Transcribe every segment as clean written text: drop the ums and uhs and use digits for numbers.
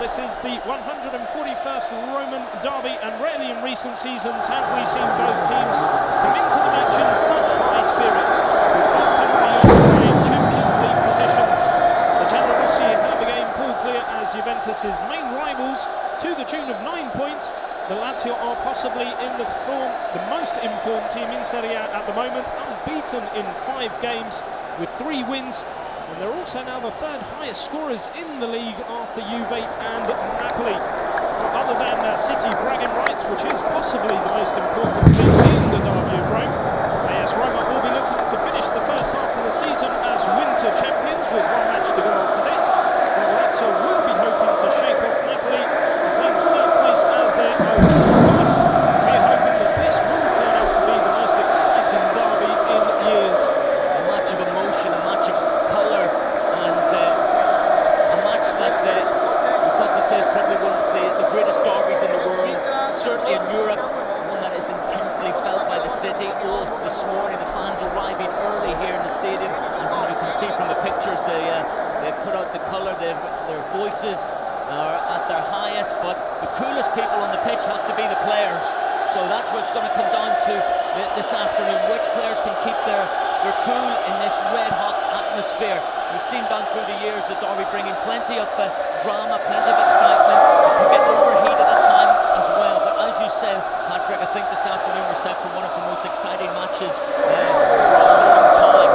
This is the 141st Roman derby, and rarely in recent seasons have we seen both teams come into the match in such high spirits, with both currently occupying Champions League positions. The Rossi have a game pulled clear as Juventus's main rivals to the tune of 9 points. The Lazio are possibly in the most informed team in Serie A at the moment, unbeaten in 5 games with 3 wins. And they're also now the third highest scorers in the league after Juve and Napoli. Other than City bragging rights, which is possibly the most important thing in the derby of Rome, AS Roma will be looking to finish the first half of the season as winter champions with 1 match to go after this. While Lazio will be hoping to shake off Napoli to claim 3rd place as their own. Of course, we're hoping that this will turn out to be the most exciting derby in years. A match of emotion, a match of colour, and a match that we've got to say is probably one of the greatest derbies in the world, certainly in Europe, one that is intensely felt by the city. This morning the fans arriving early here in the stadium, and you can see from the pictures they've put out the colour, their voices are at their highest, but the coolest people on the pitch have to be the players. So that's what it's going to come down to this afternoon, which players can keep their cool in this red-hot atmosphere. We've seen down through the years the derby bringing plenty of drama, plenty of excitement. It can get overheated at time as well, but as you said, Patrick, I think this afternoon we're set for one of the most exciting matches for a long time.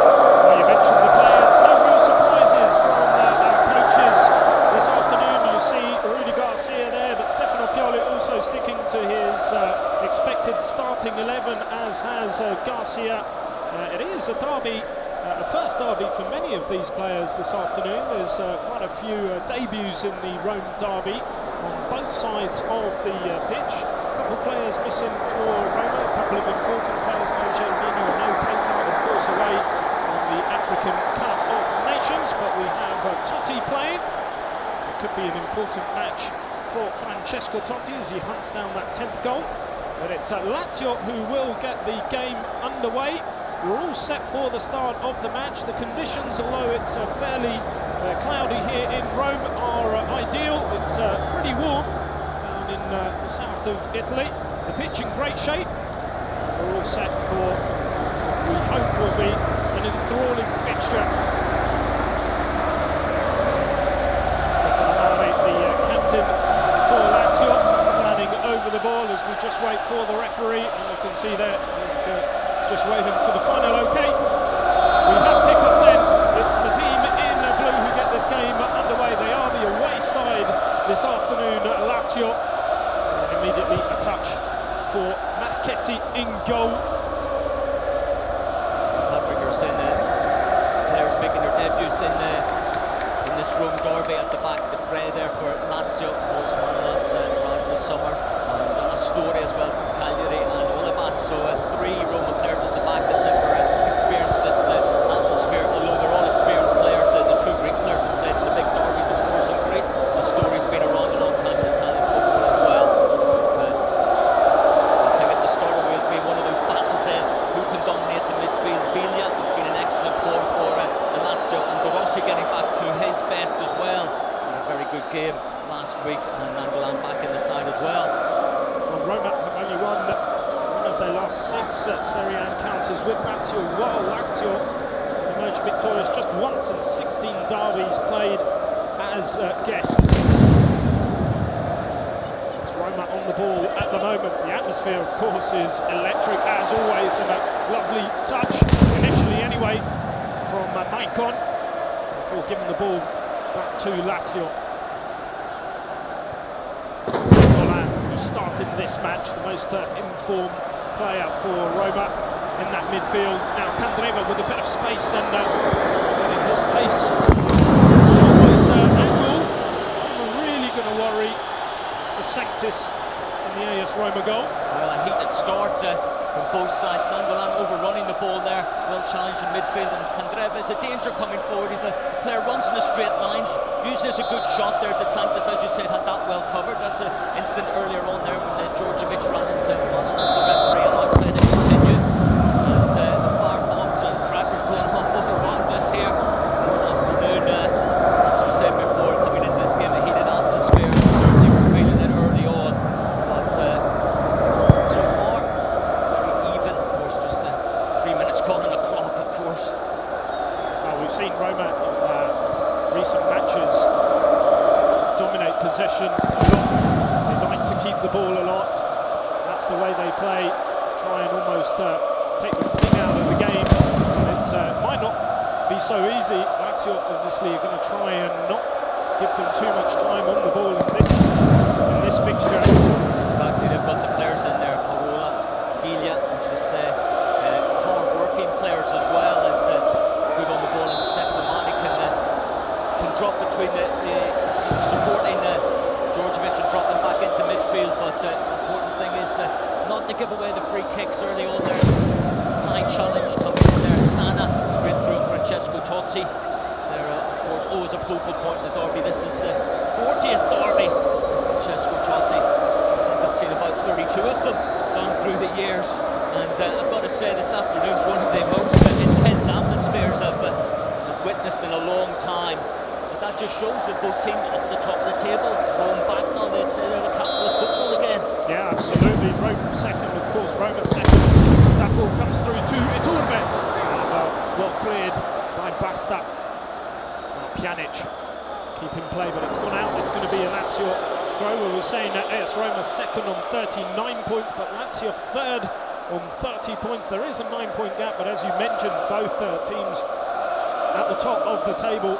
Well, you mentioned the players, no real surprises from our coaches this afternoon. You see Rudy Garcia there, but Stefano Pioli also sticking to his expected starting 11, as has Garcia. It is a derby, the first derby for many of these players this afternoon. There's quite a few debuts in the Rome derby on both sides of the pitch. A couple of players missing for Roma, a couple of important players, no Gervinho, no Keita, of course, away on the African Cup of Nations, but we have Totti playing. It could be an important match for Francesco Totti as he hunts down that 10th goal. But it's Lazio who will get the game underway. We're all set for the start of the match. The conditions, although it's fairly cloudy here in Rome, are ideal. It's pretty warm down in the south of Italy. The pitch in great shape. We're all set for what we hope will be an enthralling fixture. Stefano, the captain for Lazio, standing over the ball as we just wait for the referee. And you can see there, just waiting for the final okay. We have kick-off then. It's the team in blue who get this game underway. They are the away side this afternoon, Lazio. And immediately a touch for Marchetti in goal. Patrick, you're saying that players making their debuts in this Rome derby at the back. The fray there for Lazio, of course, Manolas around the summer, and Astori as well from Cagliari, and Olivas. So 3 Roma players at the back that never experienced this atmosphere, although they're all experienced players. The true Greek players have played in the big derbies, of course, in Greece. Astori's been around a long time in Italian football as well. But, I think at the start it will be one of those battles, who can dominate the midfield. Biglia has been in excellent form for Lazio, and Rossi getting back to his best as well. Had a very good game last week, and Nangolan back in the side as well. Well, Roma have only won one of their last 6 Serie A encounters with Lazio, while Lazio emerged victorious just once in 16 derbies played as guests. It's Roma on the ball at the moment. The atmosphere, of course, is electric as always, and a lovely touch, initially anyway, from Maicon, before giving the ball back to Lazio. Who started this match, the most informed player for Roma in that midfield. Now Candreva with a bit of space and letting his pace. Shot was angled. It's never really going to worry De Sanctis in the AS Roma goal. Well, a heated start from both sides. Nangolan overrunning the ball there, well challenged in midfield, and Candreva is a danger coming forward. He's a player, runs in the straight lines, usually has a good shot there. De Sanctis, as you said, had that well covered. That's an incident earlier on there when Djordjevic ran into Manolas, the referee, allowed play to continue. And the fire bombs and crackers going off all around us here this afternoon. As we said before, coming into this game, a heated atmosphere. possession a lot. They like to keep the ball a lot. That's the way they play. Try and almost take the sting out of the game. It might not be so easy. Lazio obviously are going to try and not give them too much time on the ball in this fixture. Exactly, they've got the players in there, Parola, Giglia, I should say, hard-working players as well as good on the ball, and Stefano can drop between the supporting Djordjevic and drop them back into midfield, but the important thing is not to give away the free kicks early on there. High challenge coming in there, Sana straight through Francesco Totti. They're of course always a focal point in the derby. This is 40th derby for Francesco Totti. I think I've seen about 32 of them gone through the years, and I've got to say this afternoon is one of the most intense atmospheres I've witnessed in a long time. That just shows that both teams up at the top of the table, going back now, they'd say they're the capital of football again. Yeah, absolutely. Roma second, of course. Roma second. That ball comes through to Iturbe. And well cleared by Basta. Pjanic keep in play, but it's gone out. It's going to be a Lazio throw. We were saying that AS Roma second on 39 points, but Lazio third on 30 points. There is a 9-point gap, but as you mentioned, both teams at the top of the table.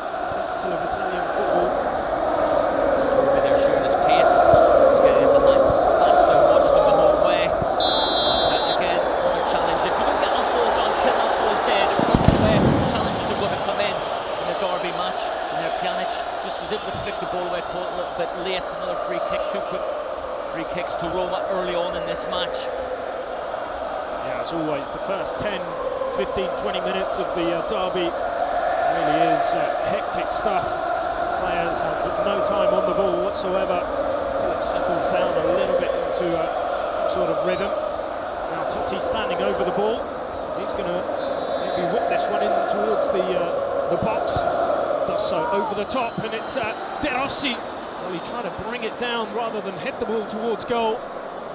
Of Italian football. Turby there showing his pace. He's getting in behind Basta, watched him the whole way. But again, another challenge. If you don't get that ball done, kill that ball dead, it runs away. Challenges are going to come in a derby match. And there Pjanic just was able to flick the ball away, caught a little bit late. Another free kick, 2 quick free kicks to Roma early on in this match. Yeah, as always, the first 10, 15, 20 minutes of the derby really is hectic stuff. Players have no time on the ball whatsoever until it settles down a little bit into some sort of rhythm. Now Totti standing over the ball. He's going to maybe whip this one in towards the box. Does so over the top, and it's Rossi. Well, he tried to bring it down rather than hit the ball towards goal.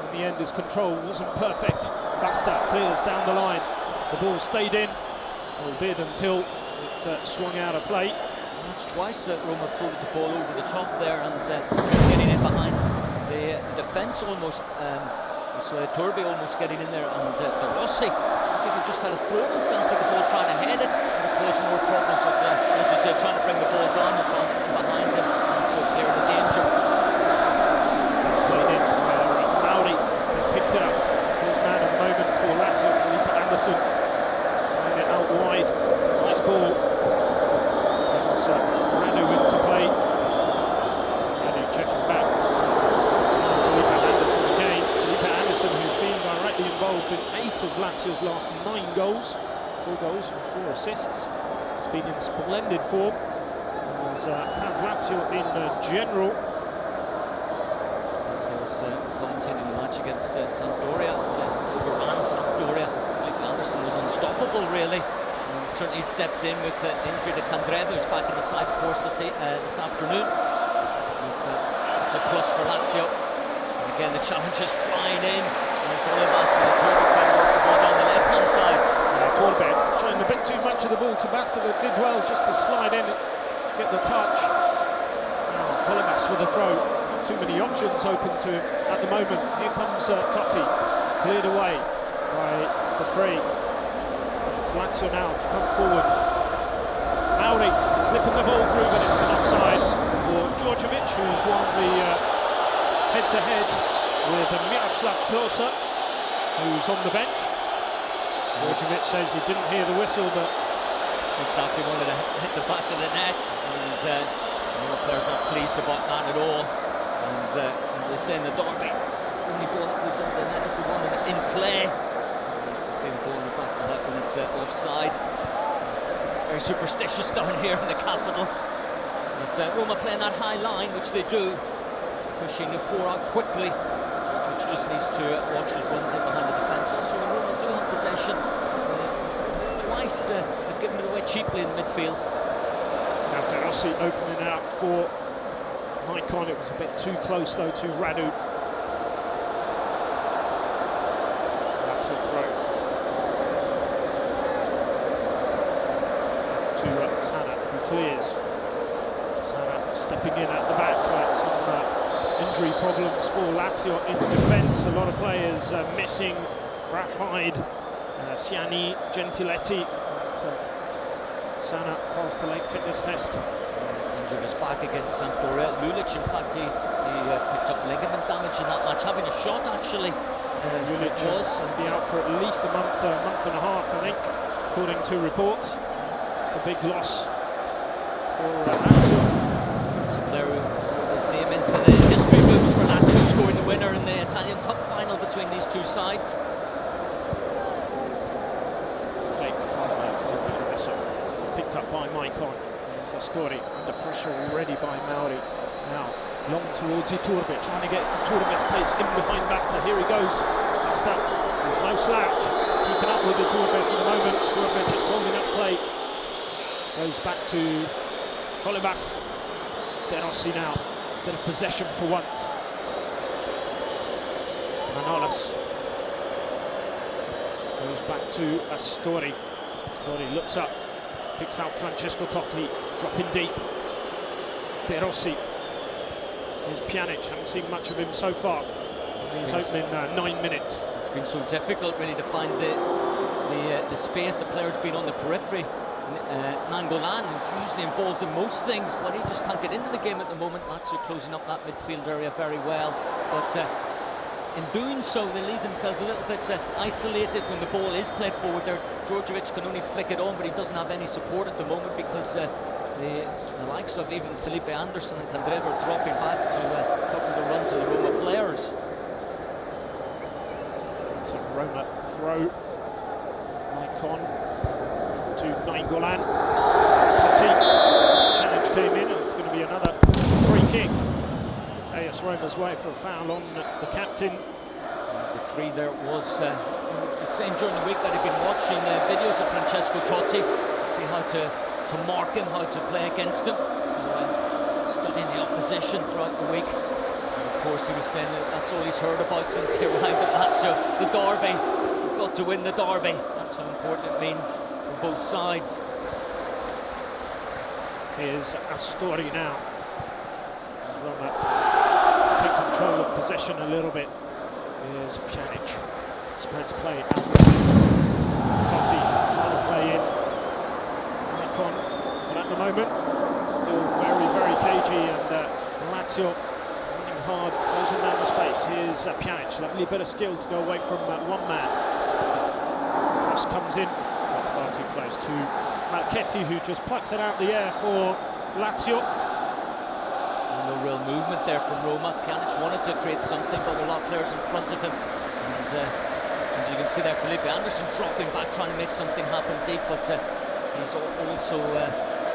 In the end, his control wasn't perfect. Basta clears down the line. The ball stayed in. Well, did until swung out of play. That's twice Roma floated the ball over the top there, and getting in behind the defence almost. So Turby almost getting in there, and the Rossi he just had to throw himself at the ball trying to head it, and cause more problems with, as you said, trying to bring the ball down and bounce in behind him, and so clear the danger. Played in by Mauri, has picked it up. His man at the moment for Lazio, Felipe Anderson, playing it out wide. It's a nice ball. Ranu into play. Ranu checking back. Felipe Anderson again. Felipe Anderson, who's been directly involved in 8 of Lazio's last 9 goals. 4 goals and 4 assists. He's been in splendid form. As have Lazio in general. Lazio's commentating the match against Sampdoria. Overran Sampdoria. Felipe Anderson was unstoppable, really. Certainly stepped in with injury to Candreva, who's back in the side, of course, this afternoon. But it's a plus for Lazio. And again, the challenge is flying in. There's Olivas and Turby trying to work the ball down the left-hand side. Yeah, Turby showing a bit too much of the ball to Basta, that did well just to slide in and get the touch. Now, Olivas with a throw. Not too many options open to him at the moment. Here comes Totti, cleared away by the free. It's Lazio now to come forward. Mauri slipping the ball through, but it's an offside for Djordjevic, who's won the head-to-head with Miroslav Klose, who's on the bench. Djordjevic says he didn't hear the whistle, but exactly wanted to hit the back of the net, and the player's not pleased about that at all. And they say in the derby, only ball that goes into the net is the one in play. See the ball in the back of that when it's offside. Very superstitious down here in the capital. But Roma playing that high line, which they do, pushing the 4 out quickly, which just needs to watch as runs in behind the defence. Also, Roma do have possession. Twice they've given it away cheaply in midfield. Now Rossi opening out for Maicon. It was a bit too close though to Radu. That's a throw. To Sana, who clears. Sana stepping in at the back. Some injury problems for Lazio in defence. A lot of players missing. Rafide, Siani, Gentiletti. Sana passed the leg fitness test. Injured his back against Sampdoria. Lulic, in fact, he picked up ligament damage in that match, having a shot actually. Lulic was be out for at least a month and a half, I think, according to reports. It's a big loss for Lazio. There's a player who wrote his name into the history books for Lazio, scoring the winner in the Italian Cup final between these two sides. Fake from Felipe, picked up by Maicon. There's a story under pressure already by Mauri. Now long towards Iturbe, trying to get Iturbe's pace in behind Basta. Here he goes. Basta, there's no slouch, keeping up with Iturbe for the moment. Iturbe just holding up play. Goes back to Colibas. De Rossi now, bit of possession for once. Manolas goes back to Astori. Astori looks up, picks out Francesco Totti, dropping deep. De Rossi. Here's Pjanic, haven't seen much of him so far. He's opening 9 minutes. It's been so difficult really to find the space. The player's been on the periphery. Nangolan, who's usually involved in most things, but he just can't get into the game at the moment. Lazio closing up that midfield area very well, but in doing so they leave themselves a little bit isolated when the ball is played forward there. Djordjevic can only flick it on, but he doesn't have any support at the moment because the likes of even Felipe Anderson and Candreva are dropping back to cover the runs of the Roma players. It's a Roma throw. Maicon to Nainggolan. Totti. Challenge came in, and it's going to be another free kick. AS Roma's way for a foul on the captain. The free there was the same during the week that I've been watching videos of Francesco Totti to see how to mark him, how to play against him. So studying the opposition throughout the week. And of course he was saying that that's all he's heard about since he arrived at Lazio. The derby. We've got to win the derby. That's how important it means for both sides. Here's Astori now. Roma take control of possession a little bit. Here's Pjanic. Spreads play out. Totti trying to play in. Maicon, but at the moment still very, very cagey, and Lazio running hard, closing down the space. Here's Pjanic, lovely bit of skill to go away from one man. Cross comes in, that's far too close to Marchetti, who just plucks it out the air for Lazio. No real movement there from Roma. Pjanic wanted to create something, but a lot of players in front of him. And as you can see there, Felipe Anderson dropping back, trying to make something happen deep, but he's also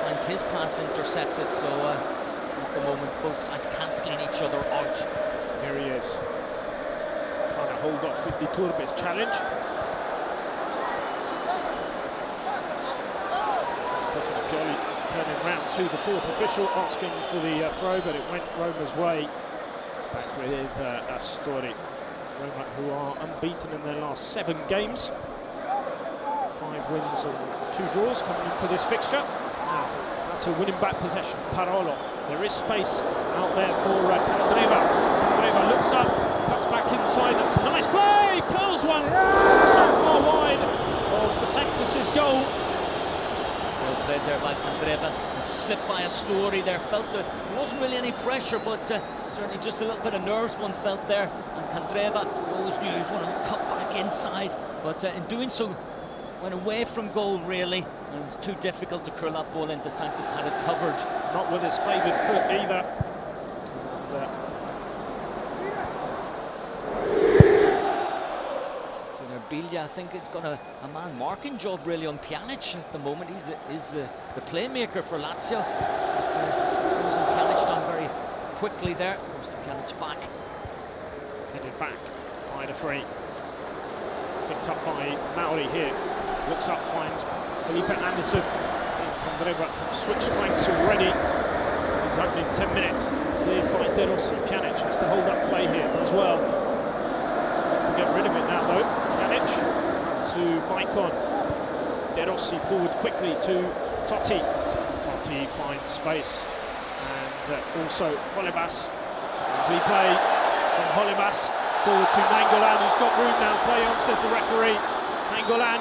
finds his pass intercepted. So at the moment, both sides cancelling each other out. Here he is, trying to hold off Iturbe's challenge. Stefano Pioli turning round to the fourth official, asking for the throw, but it went Roma's way. Back with Astori. Roma, who are unbeaten in their last 7 games. 5 wins and 2 draws coming into this fixture. Now, that's a winning back possession. Parolo. There is space out there for Candreva. Candreva looks up, cuts back inside. That's a nice play. Curls one. Not far wide of De Sanctis' goal. Well played there by Candreva. And slipped by Astori there. Felt that there wasn't really any pressure, but certainly just a little bit of nerves one felt there. And Candreva always knew he was going to cut back inside, but in doing so, went away from goal really, and it was too difficult to curl that ball in. De Sanctis had it covered. Not with his favoured foot either. So there, Biglia, I think it's got a man marking job really on Pjanic at the moment. He's the playmaker for Lazio. Closing Pjanic down very quickly there. Of course, Pjanic back. Headed back by the free. Picked up by Mauri here. Looks up, finds Felipe Anderson. Candreva switched flanks already. He's opening 10 minutes. Cleared by De Rossi. Pjanic has to hold up play here as well. Needs to get rid of it now though. Pjanic to Maicon. De Rossi forward quickly to Totti. Totti finds space. And also Colibas. Lovely play from Holibas. Forward to Nainggolan, who's got room now. Play on, says the referee. Nainggolan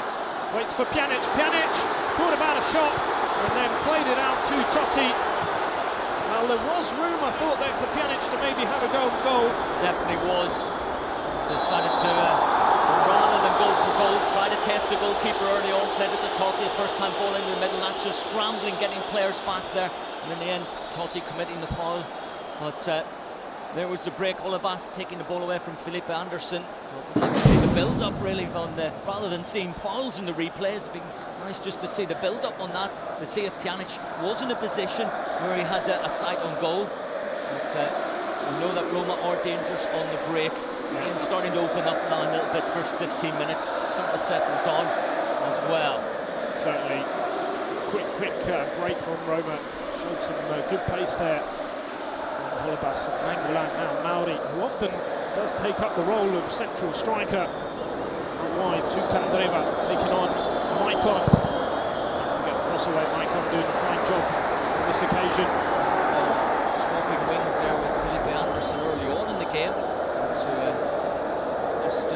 waits for Pjanic. Pjanic thought about a shot and then played it out to Totti. Well, there was room, I thought, there for Pjanic to maybe have a go. Definitely was. Decided to, rather than go for goal, try to test the goalkeeper early on, played it to Totti. First time ball into the middle, Lazio scrambling, getting players back there. And in the end, Totti committing the foul. But there was the break. Holibas taking the ball away from Felipe Anderson. But we'd like to see the build-up really on the, rather than seeing fouls in the replays. It'd be nice just to see the build-up on that, to see if Pjanic was in a position where he had a sight on goal. But we know that Roma are dangerous on the break. Game starting to open up now a little bit. First 15 minutes, starting to settle down as well. Certainly, quick break from Roma. Showed some good pace there from Holibas and Nainggolan. Now Mauri, who often does take up the role of central striker. Out wide to Candreva, taking on Maicon. Has to get the cross away. Maicon doing a fine job on this occasion. Swapping wings there with Felipe Anderson early on in the game. To just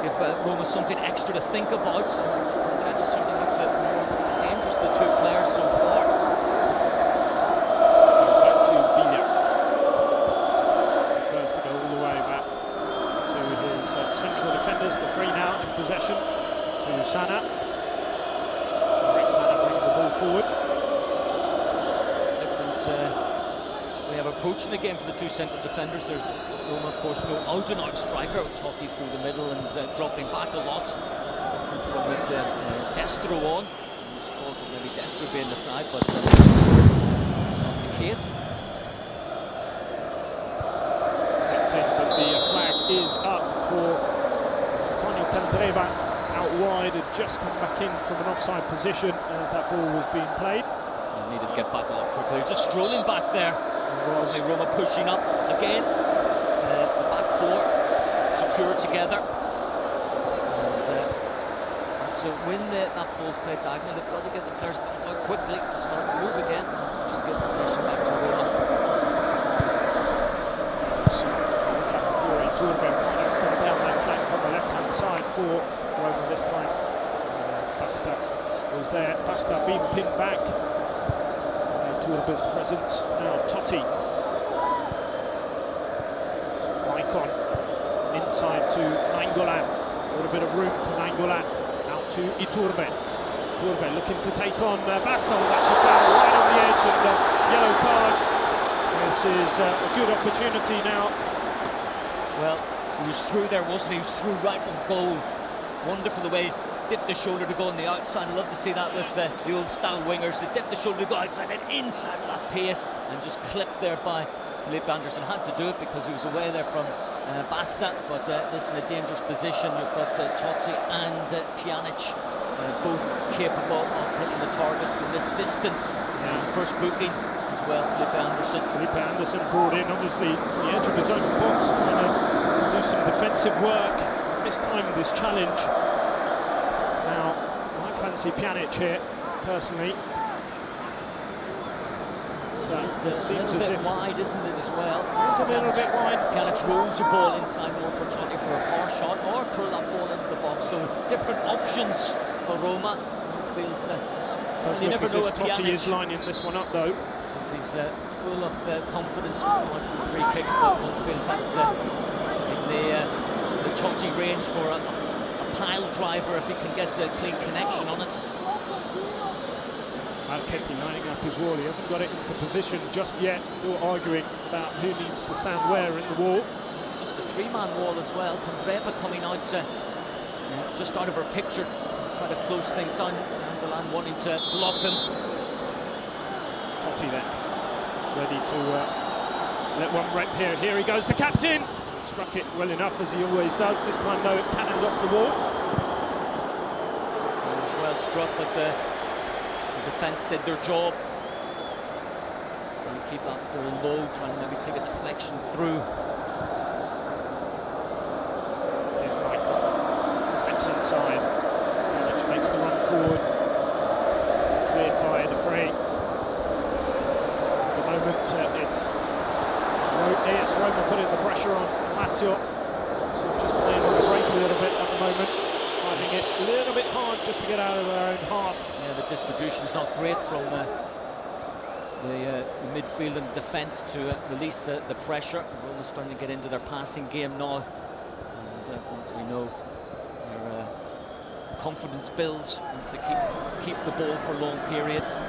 give Roma something extra to think about. Candreva certainly looked more dangerous for the two players so far. Goes back to Biglia. Prefers to go all the way back to his central defenders. The free now in possession to Sana. Sana bringing the ball forward. Different way of approaching the game for the two central defenders. There's Roma, of course, no out-and-out striker. Totti through the middle and dropping back a lot. Different from with Destro on. I was told that maybe Destro would be in the side, but it's not the case. But the flag is up for Antonio Candreva. Out wide, had just come back in from an offside position as that ball was being played. Needed to get back a lot quicker. He's just strolling back there. Roma pushing up again. The back four secure together. And so when that ball's played diagonal, they've got to get the players back out quickly, start to move again. Let's just get possession back to Roma. So looking for Iturbe right after down that flank on the left-hand side for Roma this time. Basta was there. Basta being pinned back. Iturbe's presence. Now Totti. Maicon inside to Nainggolan. A little bit of room for Nainggolan. Out to Iturbe. Iturbe looking to take on Basta. That's a foul right on the edge and the yellow card. This is a good opportunity now. Well, he was through there, wasn't he? He was through right on goal. Wonderful the way he dipped the shoulder to go on the outside. I love to see that with the old style wingers. They dip the shoulder to go outside and inside at that pace and just clipped there by Felipe Anderson. Had to do it because he was away there from Basta, but this is in a dangerous position. You've got Totti and Pjanic, both capable of hitting the target from this distance. First booking as well, Felipe Anderson. Felipe Anderson brought in, obviously, on the edge of his own box, trying to do some defensive work. Mistimed this challenge. Now, I fancy Pjanic here, personally. It's a little bit wide, isn't it, as well? It's a little bit wide. Pjanic rolls the ball inside more for Totti for a power shot, or throw that ball into the box. So different options for Roma. Feels you never know what Totti is lining this one up, though. He's full of confidence from free kicks, but one feels that's in the Totti range for a pile driver if he can get a clean connection on it. Marchetti lining up his wall. He hasn't got it into position just yet. Still arguing about who needs to stand where in the wall. It's just a three-man wall as well. Candreva coming out just out of her picture, trying to close things down. Nainggolan wanting to block him. Totti then, ready to let one rep here. Here he goes, the captain! Struck it well enough, as he always does. This time, though, it cannoned off the wall. It was well struck, but the defence did their job. Trying to keep that ball low, trying to maybe take a deflection through. Here's Michael. Steps inside. Pjanic makes the run forward. Cleared by the free. At the moment, it's Roma putting the pressure on Lazio. So just playing on the break a little bit at the moment, finding it a little bit hard just to get out of their own half. Yeah, the distribution's not great from the midfield and the defence to release the pressure. Roma's starting to get into their passing game now, and once we know their confidence builds, once they keep the ball for long periods.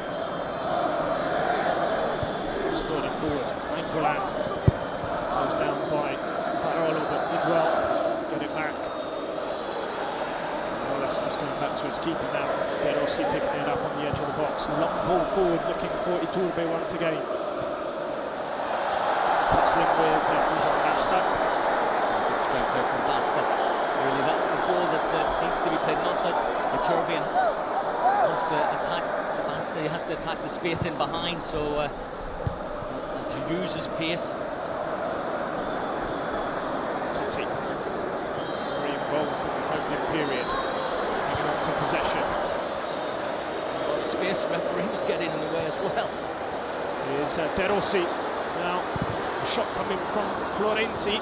Starting forward, Angolan goes down by Barolo, but did well get it back. Rossi just going back to his keeper now. Rossi picking it up on the edge of the box. Long ball forward, looking for Iturbe once again. Tussling with Basta. Good strength there from Basta. Really, that the ball that needs to be played. Not that Iturbe has to attack Basta. He has to attack the space in behind. So. To use his pace. Totti very involved in this opening period, hanging on to possession. A lot of space, referee was getting in the way as well. Here's De Rossi. Now, a shot coming from Florenzi.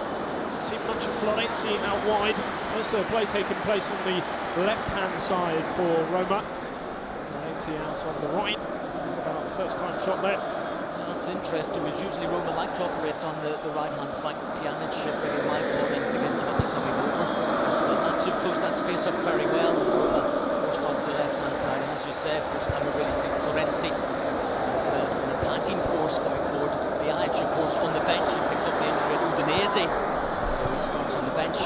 See much of Florenzi out wide. Most of the play taking place on the left-hand side for Roma. Florenzi out on the right. About the first-time shot there. That's interesting, because usually Roma like to operate on the right-hand flank. Pjanic bringing Michael into the game, Totti coming over. So Lazio closed that space up very well. Roma forced onto the left-hand side, and as you said, first time we've really seen Florenzi as an attacking force coming forward. Pjanic, of course, on the bench. He picked up the injury at Udinese, so he starts on the bench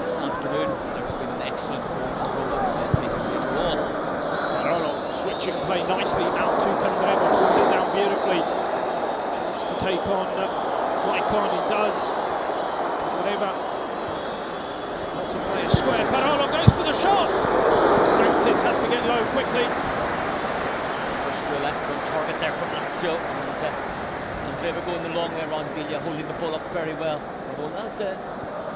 this afternoon. There's been an excellent form for Roma. Let's see him later on. Barolo switching play nicely out to Candreva, pulls it down beautifully. To take on Maicon, he does. Candreva wants to play a square. Barolo goes for the shot. Santis had to get low quickly. First real effort on target there from Lazio, and Candreva going the long way around Biglia, holding the ball up very well. Well, that's a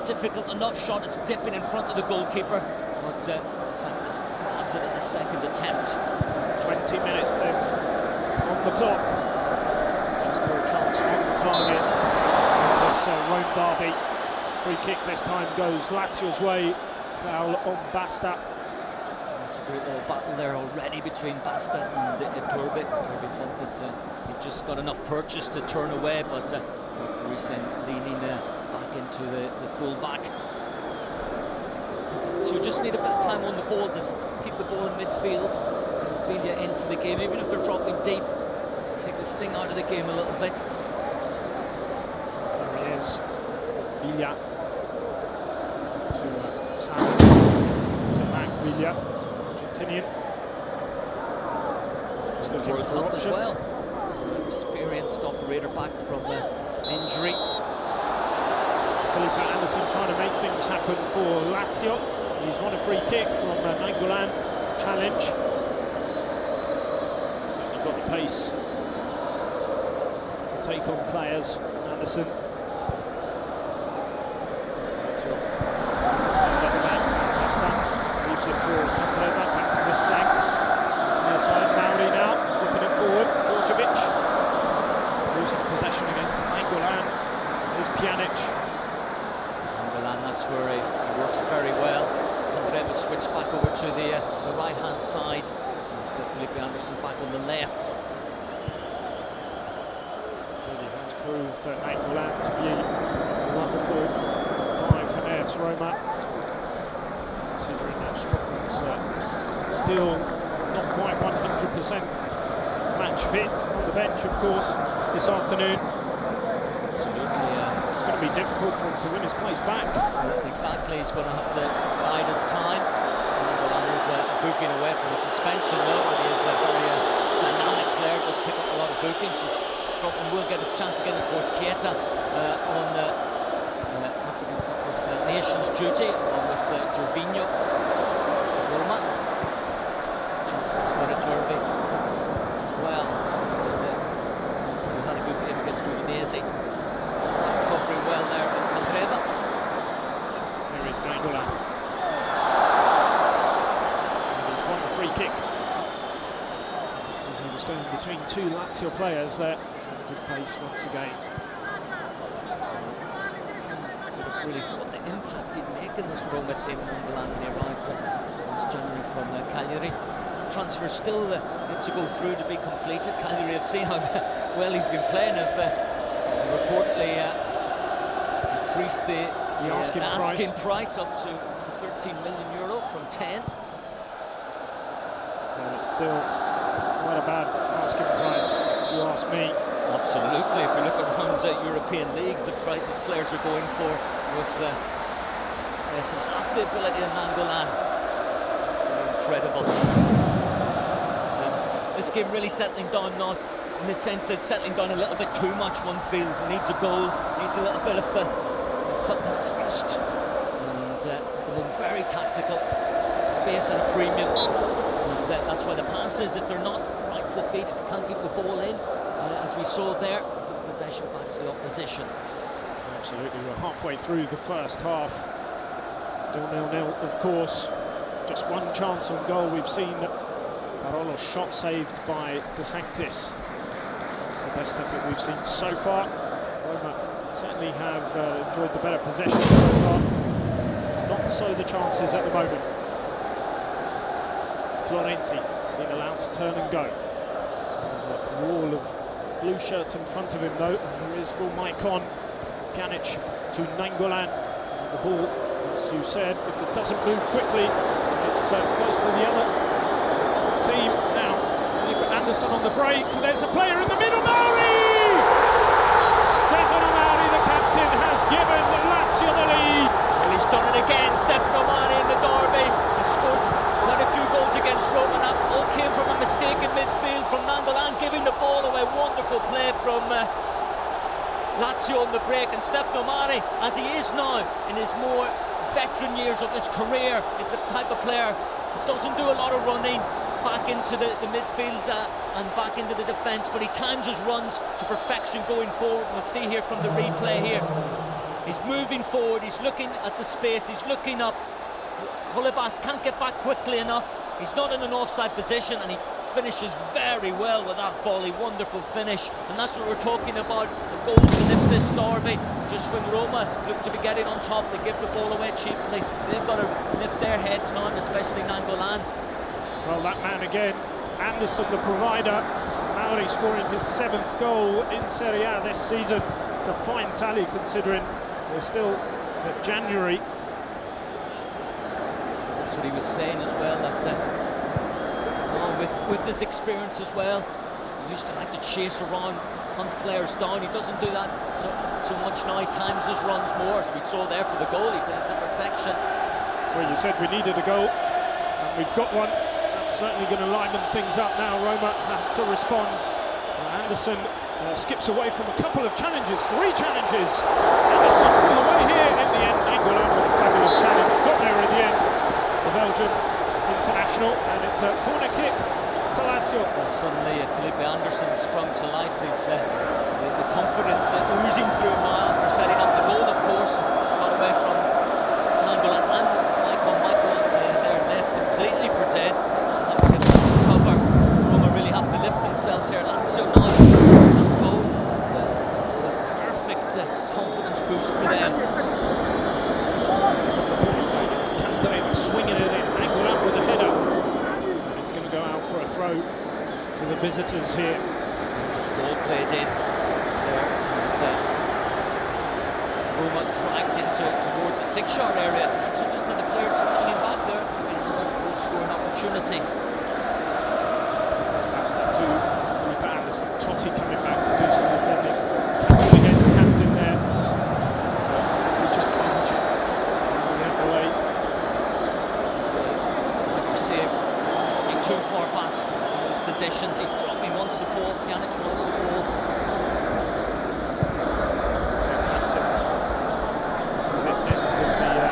difficult enough shot. It's dipping in front of the goalkeeper, but Santis grabs it at the second attempt. 20 minutes then on the clock. Score a chance on the target. This Rome derby. Free kick this time goes Lazio's way. Foul on Basta. It's a great little battle there already between Basta and Iturbe. Iturbe felt that he just got enough purchase to turn away, but referee saying leaning back into the full back. So you just need a bit of time on the ball to keep the ball in midfield. Biglia into the game, even if they're dropping deep. Take the sting out of the game a little bit. There he is. Biglia to Savage. To back Biglia. Argentinian. Just looking for options. As well. So an experienced operator back from injury. Felipe Anderson trying to make things happen for Lazio. He's won a free kick from Angolan challenge. Certainly got the pace. Take on players, Anderson. Lazio at the back. Basta leaves it for Candreva, back from this flank. It's near side, Mauri now, slipping it forward. Djordjevic losing possession against Angolan. Here's Pjanic. Angolan, that's where he works very well. Candreva switched back over to the right-hand side, with Felipe Anderson back on the left. Proved Angolan to be a wonderful buy for AS Roma, considering that Strootman's still not quite 100% match fit on the bench, of course, this afternoon. Absolutely, it's going to be difficult for him to win his place back. Exactly, he's going to have to bide his time. Angolan is booking away from a suspension, though, and he is a very dynamic player, does pick up a lot of bookings. So Scotland will get his chance again, of course. Keita on the African Cup of Nations duty, along with Gervinho. Roma. Chances for Iturbe as well. So this afternoon had a good game against Udinese. Covering well there with Candreva. Here is Angolan. And he's won the free kick. As he was going between two Lazio players there. Good pace once again. really thought the impact he'd make in this Roma team when he arrived last January from Cagliari. That transfer still yet to go through to be completed. Cagliari have seen how well he's been playing, have reportedly increased the asking price up to €13 million from 10. And it's still not a bad asking price, if you ask me. Absolutely. If you look around European leagues, the prices players are going for with less than half the ability of Nangolan. Incredible. But, this game really settling down now, in the sense that it's settling down a little bit too much, one feels. It needs a goal, needs a little bit of cut and thrust. And at the moment, very tactical. Space at a premium. And that's why the passes, if they're not right to the feet, if you can't get the ball in, as we saw there, good possession back to the opposition. Absolutely, we're halfway through the first half. Still 0-0, of course. Just one chance on goal. We've seen Parolo's shot saved by De Sanctis. It's the best effort we've seen so far. Roma certainly have enjoyed the better possession so far. Not so the chances at the moment. Florenti being allowed to turn and go. There's a wall of blue shirts in front of him though, as there is for Maicon. Pjanic to Nangolan. The ball, as you said, if it doesn't move quickly, it goes to the other team. Now, Felipe Anderson on the break. There's a player in the middle, Mauri! Stefano Mauri, the captain, has given Lazio the lead. Well, he's done it again, Stefano Mauri in the derby. He scored quite a few goals against Roma. That all came from a mistake in midfield from Nangolan, giving the ball away. Wonderful play from Lazio on the break, and Stefano Mauri, as he is now in his more veteran years of his career, is the type of player who doesn't do a lot of running back into the midfield and back into the defence, but he times his runs to perfection going forward. We'll see here from the replay here. He's moving forward, he's looking at the space, he's looking up. Holebas can't get back quickly enough. He's not in an offside position, and he finishes very well with that volley. Wonderful finish, and that's what we're talking about. The goal to lift this derby. Just when Roma look to be getting on top, they give the ball away cheaply. They've got to lift their heads now, and especially Nangolan. Well, that man again, Anderson, the provider. Mauri scoring his 7th goal in Serie A this season. It's a fine tally considering we're still at January. That's what he was saying as well, that with his experience as well, he used to like to chase around, hunt players down. He doesn't do that so much now. He times his runs more, as we saw there for the goal. He did it to perfection. Well, you said we needed a goal, and we've got one. That's certainly going to liven things up now. Roma have to respond. Anderson skips away from a couple of challenges, 3 challenges. Anderson all the way here in the end. Nangolan with a fabulous challenge. Got there in the end. The Belgian international, and it's a corner kick to Lazio. Well, suddenly Felipe Anderson sprung to life. He's the confidence oozing through him now after setting up the goal, of course. Got away from Nangolan and Michael there left completely for dead. Cover. Roma really have to lift themselves here. Lazio now that goal. It's a perfect confidence boost for them. From the corner flag, it's Candreva swinging it in. Nangolan with a header. And it's going to go out for a throw to the visitors here. Just ball played in there, and Roma dragged into towards the 6-yard area. So just had the player just hanging back there, another goal-scoring opportunity. That's that to Felipe Anderson. Totti coming back to do some defending. Captain against captain there. Totti just managing out the way. Like we're seeing, Totti too far back in those positions. He's dropping once the ball. Pjanic wants the ball. 2 captains. Opposite ends of the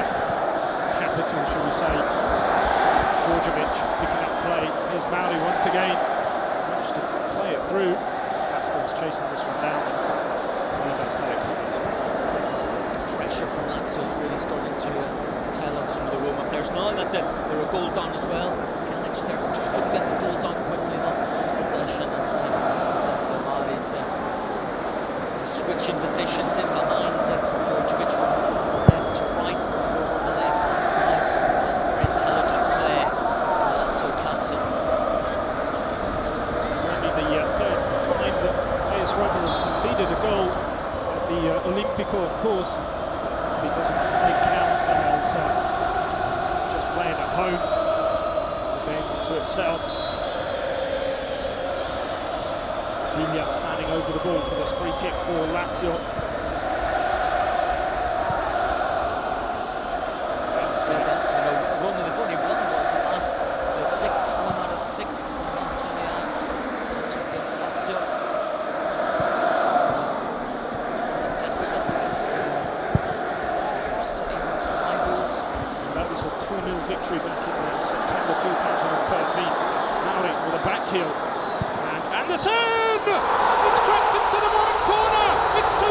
capital, shall we say. Djordjevic picking up play. Here's Mauri once again. Managed to play it through. Bastos chasing this one down. And that's how it comes. The pressure from Lazio is really starting to tell on some of the Roma players. Now that they're a goal down as well, Pjanic there just couldn't get the ball down quickly enough for his possession. And Stefano Mauri is switching positions in behind Djordjevic from left the Olimpico, of course. It doesn't quite count as just playing at home. It's a game unto itself. Della standing over the ball for this free kick for Lazio. Said that, you know, Roma, they've only won the sixth one out of 6 in the Serie A, which is against Lazio. Difficult against City rivals. And that was a 2-0 victory back in September 2013. Mauri with a back heel. And Anderson! It's crept into the bottom corner! It's 2-0!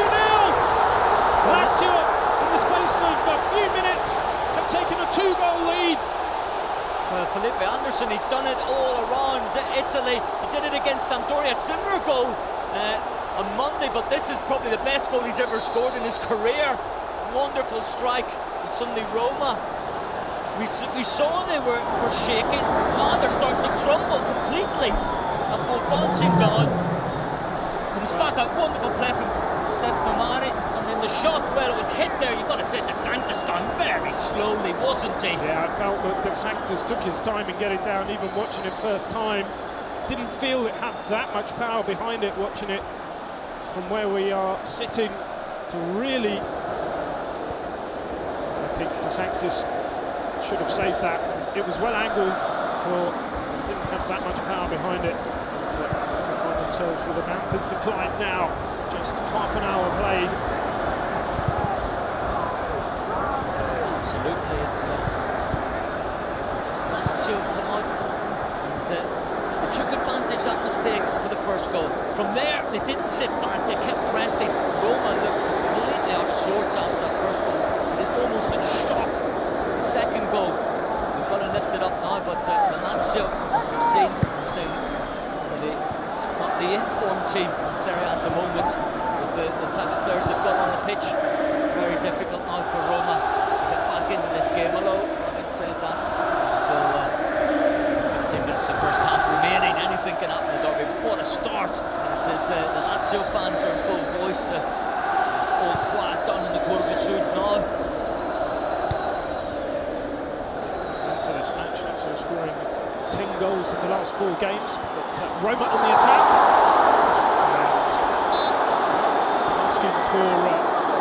Lazio, in the space of a few minutes, have taken a 2-goal lead. Well, Felipe Anderson, he's done it all around Italy. He did it against Sampdoria, similar goal on Monday, but this is probably the best goal he's ever scored in his career. Wonderful strike, and suddenly Roma, we saw they were shaking. Now they're starting to crumble completely. That ball bouncing down, comes back, a wonderful play from Stefano, and then the shot, well, it was hit there. You've got to say De Sanctis down very slowly, wasn't he? Yeah, I felt that De Sanctis took his time in getting down, even watching it first time. Didn't feel it had that much power behind it, watching it from where we are sitting, to really, I think De Sanctis should have saved that. It was well angled, for didn't have that much power behind it. But they find themselves with a mountain to climb now. Just half an hour played. Absolutely, it's Lazio come out, and they took advantage of that mistake for the first goal. From there, they didn't sit back, they kept pressing. Roma looked completely out of sorts after that first goal. They almost in shock. The second goal, they've got to lift it up now, but the Lazio, as we've seen if not the informed team in Serie A at the moment, with the type of players they've got on the pitch, very difficult now for Roma to get back into this game. Although, having said that, still 15 minutes of the first half remaining. Anything can happen in the derby. What a start! And it is the Lazio fans are in full voice, all quiet down in the Curva Sud now. Into this match, Lazio scoring 10 goals in the last 4 games, but Roma on the attack, and asking for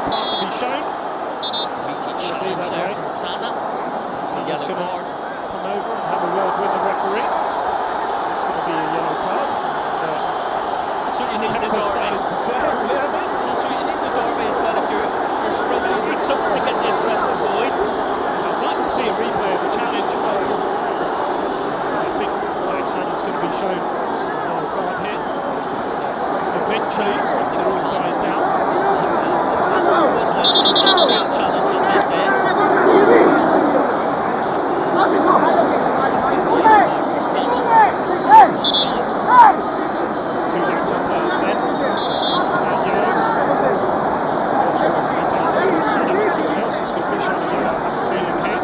card to be shown. Immediate challenge there from Sana. Sana's going to come over and have a word with the referee. It's going to be a yellow card. That's what you need in the derby. That's what you need in the derby as well. If you're struggling, you need something to get the adrenaline going. I'd like to see a replay of the challenge first of all. I think Alexander's going to be shown a yellow card here. Eventually, once it all dies down. It wasn't an industrial challenge, as they say. For Sana. 2 Lazio players then. Yellows. Also got 3 down. Someone else is going to be shown a yellow, I have a feeling here.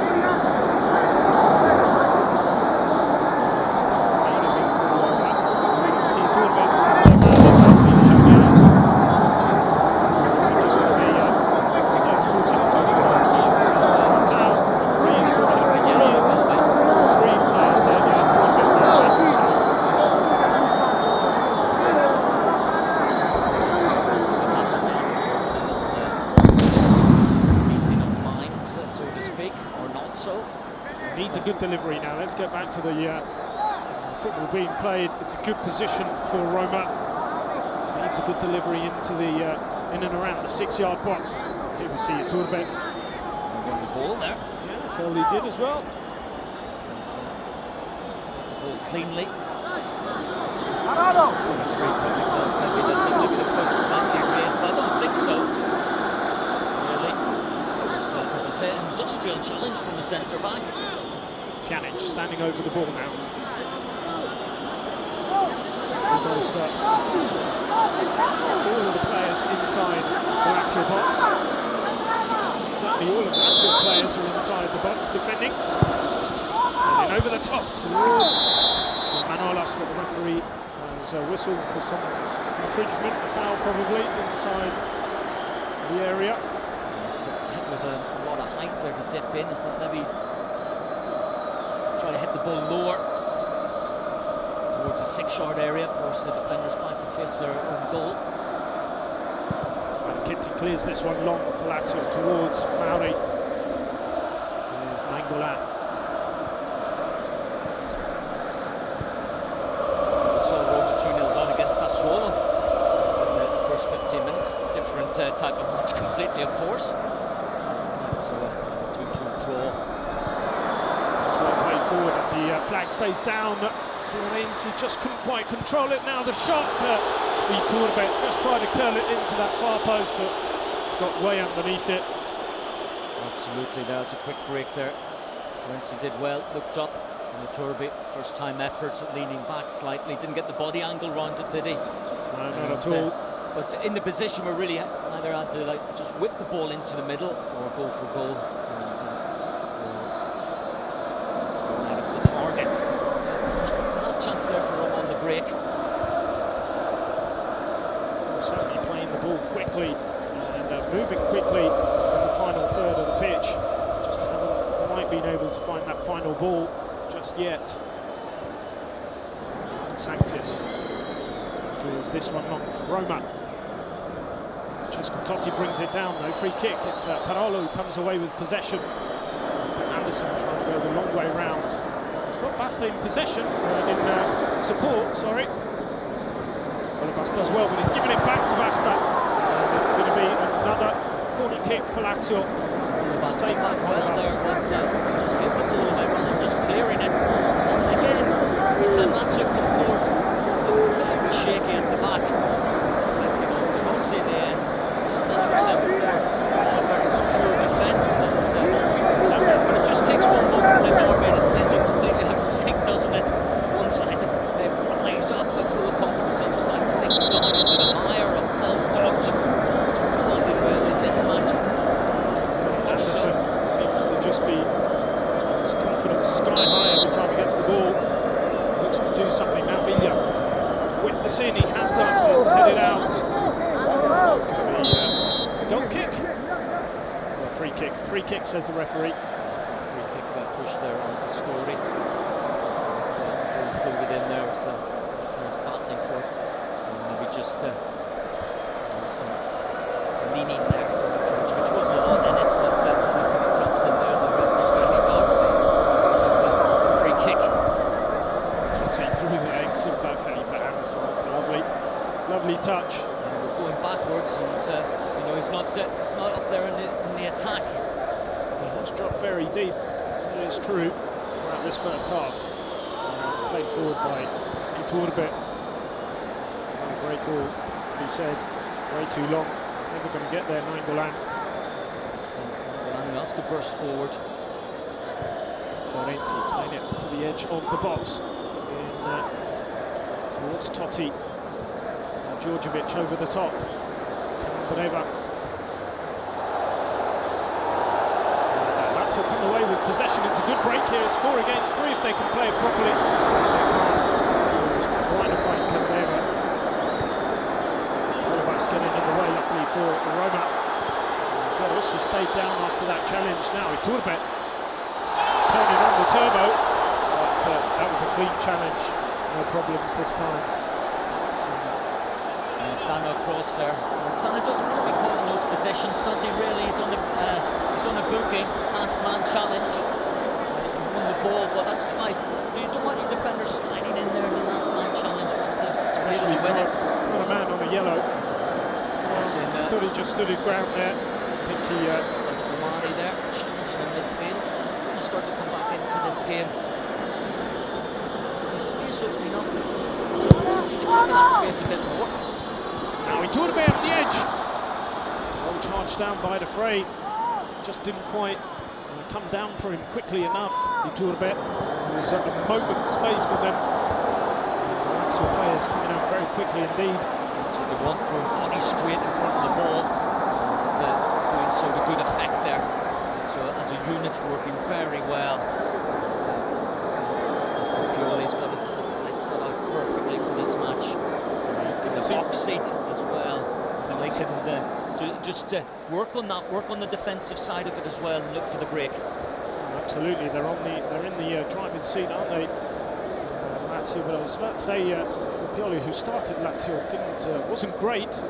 Needs a good delivery now. Let's get back to the football being played. It's a good position for Roma. Needs a good delivery into the in and around the 6-yard box. Here we see Iturbe. On the ball there. Yeah, Feldy did as well. The ball cleanly. Maybe the focus is slightly raised, but I don't think so. Really. As I say, industrial challenge from the centre back. Pjanic standing over the ball now. Almost all of the players inside the Lazio box. Certainly all of Lazio's players are inside the box defending. And then over the top towards Manolas, but the referee has whistled for some infringement, a foul probably inside the area. He's hit with a lot of height there to dip in. I thought maybe try to hit the ball lower towards the 6-yard area, force the defenders back to face their own goal. Kitty clears this one long for Lazio towards Mauri. Here's Nainggolan. We saw Roma 2-0 down against Sassuolo for the first 15 minutes. Different type of match completely, of course. Back to a 2-2 draw. It's well played forward and the flag stays down. Florenzi just couldn't quite control it. Now the shot. Iturbe just tried to curl it into that far post, but got way underneath it. Absolutely, there's a quick break there. Florenzi did well, looked up, and Iturbe, first time effort, leaning back slightly. Didn't get the body angle round it, did he? No, not at all. But in the position we really either had to just whip the ball into the middle or go for goal. And, out of the target. It's enough chance there for Roma on the break. Certainly playing the ball quickly and moving quickly in the final third of the pitch. Just haven't quite been able to find that final ball just yet. Sanctis clears this one long for Roma. Totti brings it down though, free kick. It's Parolo who comes away with possession. Anderson trying to go the long way round. He's got Basta in possession, in support, sorry. Well, Basta does well, but he's giving it back to Basta. And it's going to be another corner kick for Lazio. Stay back well there, but just give the ball away rather than just clearing it. And again, every time Lazio come forward, very shaky at the back. Reflecting off to Rossi in the end. As we said before, a very secure defence. But it just takes one moment in the derby and it sends you completely out of sync, doesn't it? On one side, they rise up at full confidence, the other side sink down into the mire of self-doubt. That's what we're finding in this match. Anderson seems to just be his confidence sky high every time he gets the ball. Looks to do something now. Villa whip this in, he has done. It's headed out. It's going to be a goal kick. Or a free kick. Free kick, says the referee. Free kick push there on the Story. Ball flew within there, so he was battling for it. And maybe just some leaning there for George, which wasn't a lot in it, but anything that drops in there, the referee's got any doubts. A free kick. Totti through the legs of Felipe Anderson. That's a lovely touch. Going backwards, and you know, he's not up there in the attack. He has dropped very deep. It is true throughout this first half. Played forward by Iturbe. A great ball, has to be said. Way too long. Never going to get there, Nainggolan. Nainggolan has to burst forward. Florenzi playing it to the edge of the box. Towards Totti. Djordjevic over the top. Candreva. Lazio come away with possession. It's a good break here. It's 4 against 3 if they can play it properly. Which they can't. He was trying to find Candreva. Horvath's getting in the way, luckily for Roma. Rossi stayed down after that challenge. Now Iturbe turning on the turbo. But that was a clean challenge. No problems this time. Sana across there. And Sana doesn't want to be caught in those possessions, does he really? He's on the booking, last man challenge. He won the ball, but that's twice. You don't want your defenders sliding in there in the last man challenge. Especially win it. Not a man on a yellow. I thought he just stood his ground there. I think he... Romani there, challenged in midfield. He's starting to come back into this game. Space opening up. So just need to cover that space a bit more. Now Iturbe on the edge. Well charged down by the fray. Just didn't quite come down for him quickly enough. Iturbe. There was a moment's space for them. Lazio players coming out very quickly indeed. So they want throwing body straight in front of the ball. And, doing so to good effect there. So as a unit working very well. He's got his side set out perfectly for this match. In the box seat as well. Like just work on that, work on the defensive side of it as well, and look for the break. Absolutely, they're in the driving seat, aren't they? Lazio, but I was about to say, Stefano Pioli, who started Lazio, wasn't great.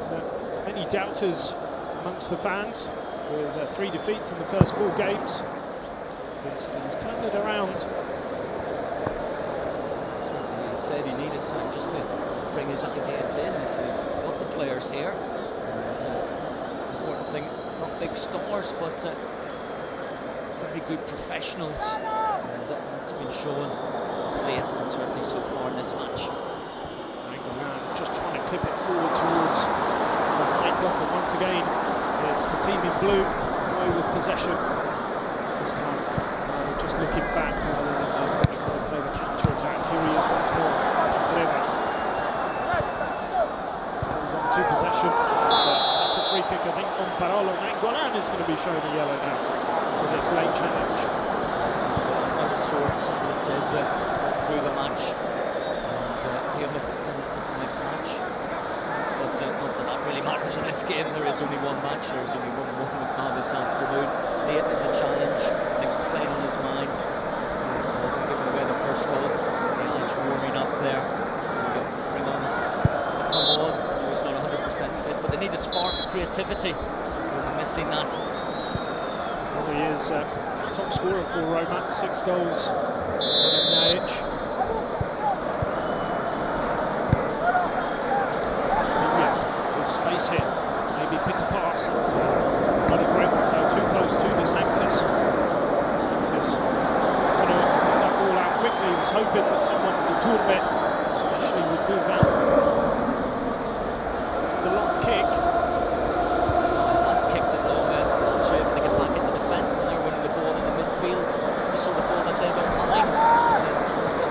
Many doubters amongst the fans, with 3 defeats in the first 4 games. He's turned it around. He said he needed time just to bring his ideas in. He said, got the players here. And important thing, not big stars, but very good professionals. And that's been shown of late, and certainly so far in this match. Just trying to clip it forward towards the icon, but once again, it's the team in blue, away with possession. This time, just looking back rather than trying to play the counter-attack. Here he is once more, Breva. Hold on to possession. That's a free kick, I think, on Parolo. Nainggolan is going to be shown a yellow now for this late challenge. Out sorts, as I said, through the match. And he'll miss the next match. But not that that really matters in this game. There is only one match. There is only one moment now this afternoon. Late in the challenge, I think playing on his mind. Giving away the first goal. It's warming up there. Bring on us to come on. He was not 100% fit, but they need a spark of creativity. We're missing that. Well, he is top scorer for Roma, 6 goals in the age. Space here, maybe pick a pass. It's not a great one though, too close to De Sanctis. Want to get that ball out quickly. He was hoping that someone, Turbe especially, would move out for the long kick. Has kicked it long, so able to get back into defence, and they're winning the ball in the midfield. That's the sort of ball that they don't mind.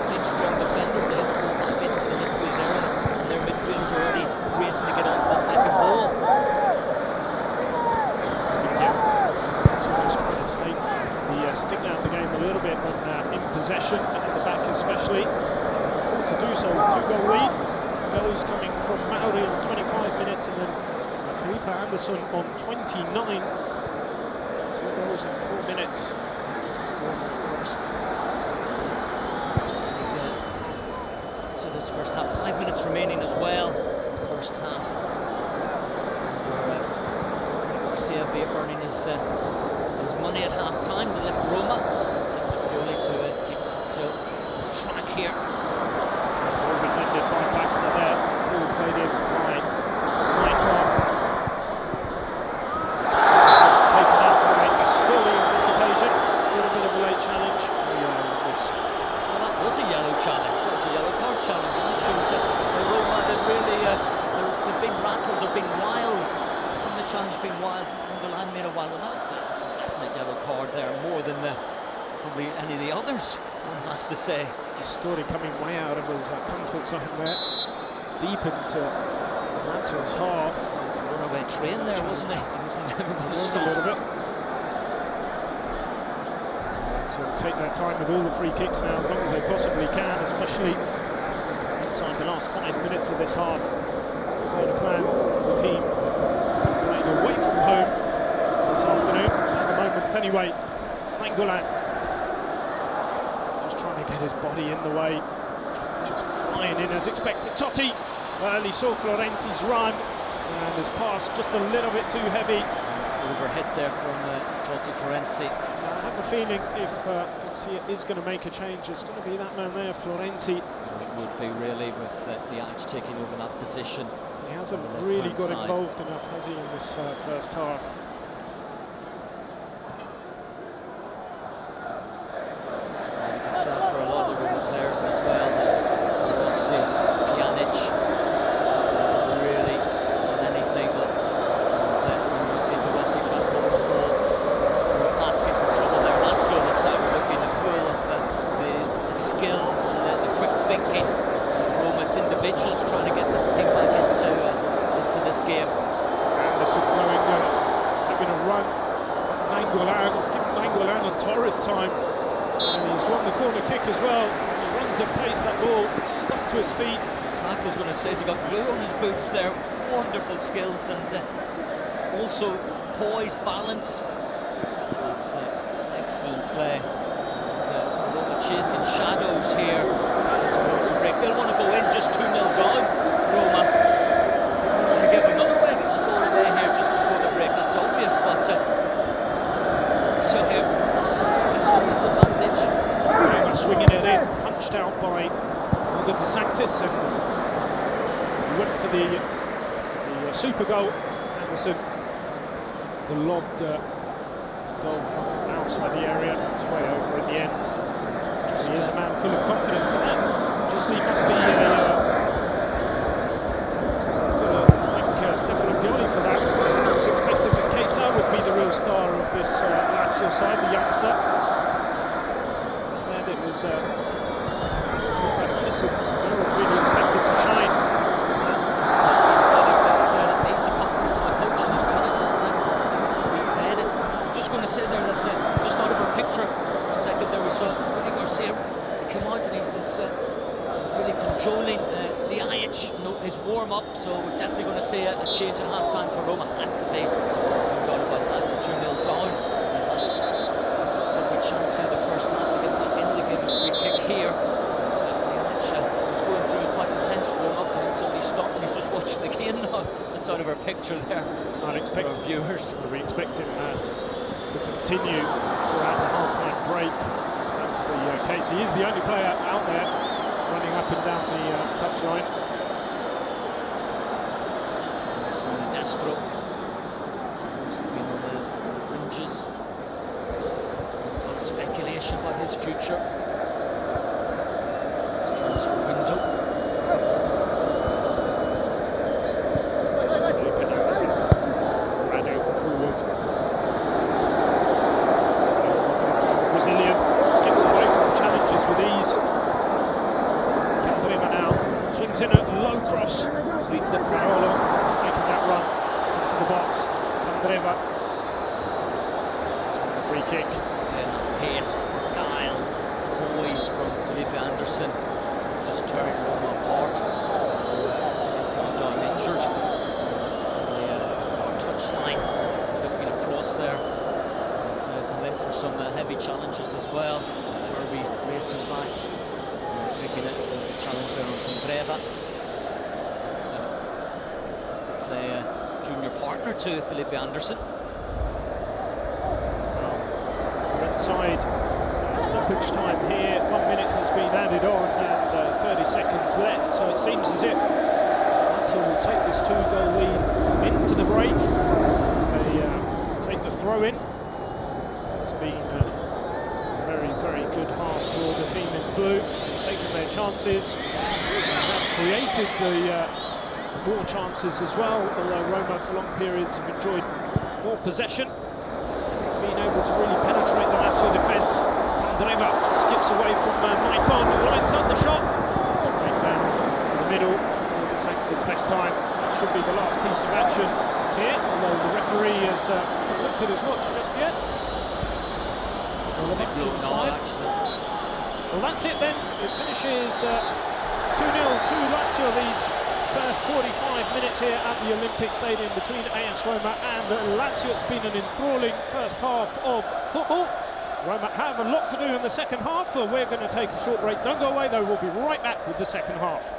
Big strong defenders, they hit the ball back into the midfield area, and their midfielders are already racing to get onto the second ball. Yeah, so just trying to stick out the game a little bit when in possession, at the back especially. They can afford to do so with 2-goal lead. Goals coming from Mauri on 25 minutes, and then Felipe Anderson on 29. 2 goals in 4 minutes. So this first half, 5 minutes remaining as well. First half, where Rossi will be earning his money at half time to lift Roma. Stefano Pioli to keep Lazio on track here. Well defended by Basta there. Ball played in by Michael. Taken out by Astori on this occasion. A little bit of a late challenge. Well, that was a yellow challenge. That was a yellow card challenge, and that shows that Roma, they've really they've been rattled, they've been wild. Some of the challenge being wild. Nainggolan made a wild one. That's a definite yellow card there, more than probably any of the others, one has to say. Astori coming way out of his comfort zone there, deep into Lazio's half. Runaway train there, wasn't he? He wasn't never going to stop. A little bit. Lazio take their time with all the free kicks now, as long as they possibly can, especially inside the last 5 minutes of this half. Made a plan for the team playing away from home this afternoon, at the moment anyway. Nainggolan just trying to get his body in the way, just flying in as expected. Totti early saw Florenzi's run, and his pass just a little bit too heavy. Overhead there from Totti Florenzi. I have a feeling if Garcia is going to make a change, it's going to be that man there, Florenzi. It would be really, with the Ajax taking over that position. He hasn't really got involved enough, has he, in this first half? For a lot of the Roma players as well, Rossi, Pjanic, really done anything. And you see the Rossi trying to hold the ball, we're asking for trouble there. Lazio on the side were looking full of the skills and the quick thinking. Roma, it's individuals trying to get the team back into this game. Anderson going, having a run. Nainggolan, it's given Nainggolan a torrid time. And he's won the corner kick as well. He runs at pace, that ball stuck to his feet. Exactly, I was going to say, he's got glue on his boots there. Wonderful skills, and also poise, balance. That's excellent play. And Roma chasing shadows here towards the break. They'll want to go in just 2-0 down. Roma want to give another way, a goal away here just before the break. That's obvious, but Lazio here press on this advantage. Swinging it in, punched out by Morgan De Sanctis, and went for the super goal. Anderson, the lobbed goal from outside the area, it's way over in the end. He is a man full of confidence, and that just he must be thank Stefano Pioli for that. I was expecting that Keita would be the real star of this Lazio side, the youngster. Instead, it was Felipe really expected to shine. He said exactly that needs a confidence in the coach, and he's got it, and he's repaid it. I'm just going to say there that just out of our picture for a second there, we saw Rudi Garcia come out and he was really controlling the IH, his warm-up, so we're definitely going to see a change in half-time for Roma. Had to be. Forgot about that, 2-0 down. That's a good chance here the first half to get back into the game. A free kick here. So the IH was going through a quite intense warm-up, and then suddenly stopped, and he's just watching the game now. That's out of our picture there. Unexpected. For our viewers. We expect him to continue throughout the half-time break. If that's the case. He is the only player out there running up and down the touchline. So Destro, who's been on the fringes. There's a lot of speculation about his future. This transfer window. That's Felipe Anderson running forward. The Brazilian skips away from challenges with ease. Swings in a low cross. So De Paolo is making that run into the box. Candreva. The free kick. Again, pace, guile, poise from Felipe Anderson. He's just tearing Roma apart. He's not down injured. The far touchline looking across there. He's come in for some heavy challenges as well. Turby racing back. Making it a challenge there on Candreva. So, to play a junior partner to Felipe Anderson. Well, we're inside stoppage time here. 1 minute has been added on and 30 seconds left. So it seems as if Lazio will take this 2-goal lead into the break as they take the throw in. It's been very good half for the team in blue. They've taken their chances, have created the more chances as well, although Roma for long periods have enjoyed more possession, being able to really penetrate the Lazio defence. Candreva just skips away from Maicon, lines up the shot, straight down the middle for De Sanctis this time. That should be the last piece of action here, although the referee hasn't looked at his watch just yet. Inside. Well, that's it then. It finishes 2-0 to Lazio these first 45 minutes here at the Olympic Stadium between AS Roma and Lazio. It's been an enthralling first half of football. Roma have a lot to do in the second half. We're going to take a short break. Don't go away though, we'll be right back with the second half.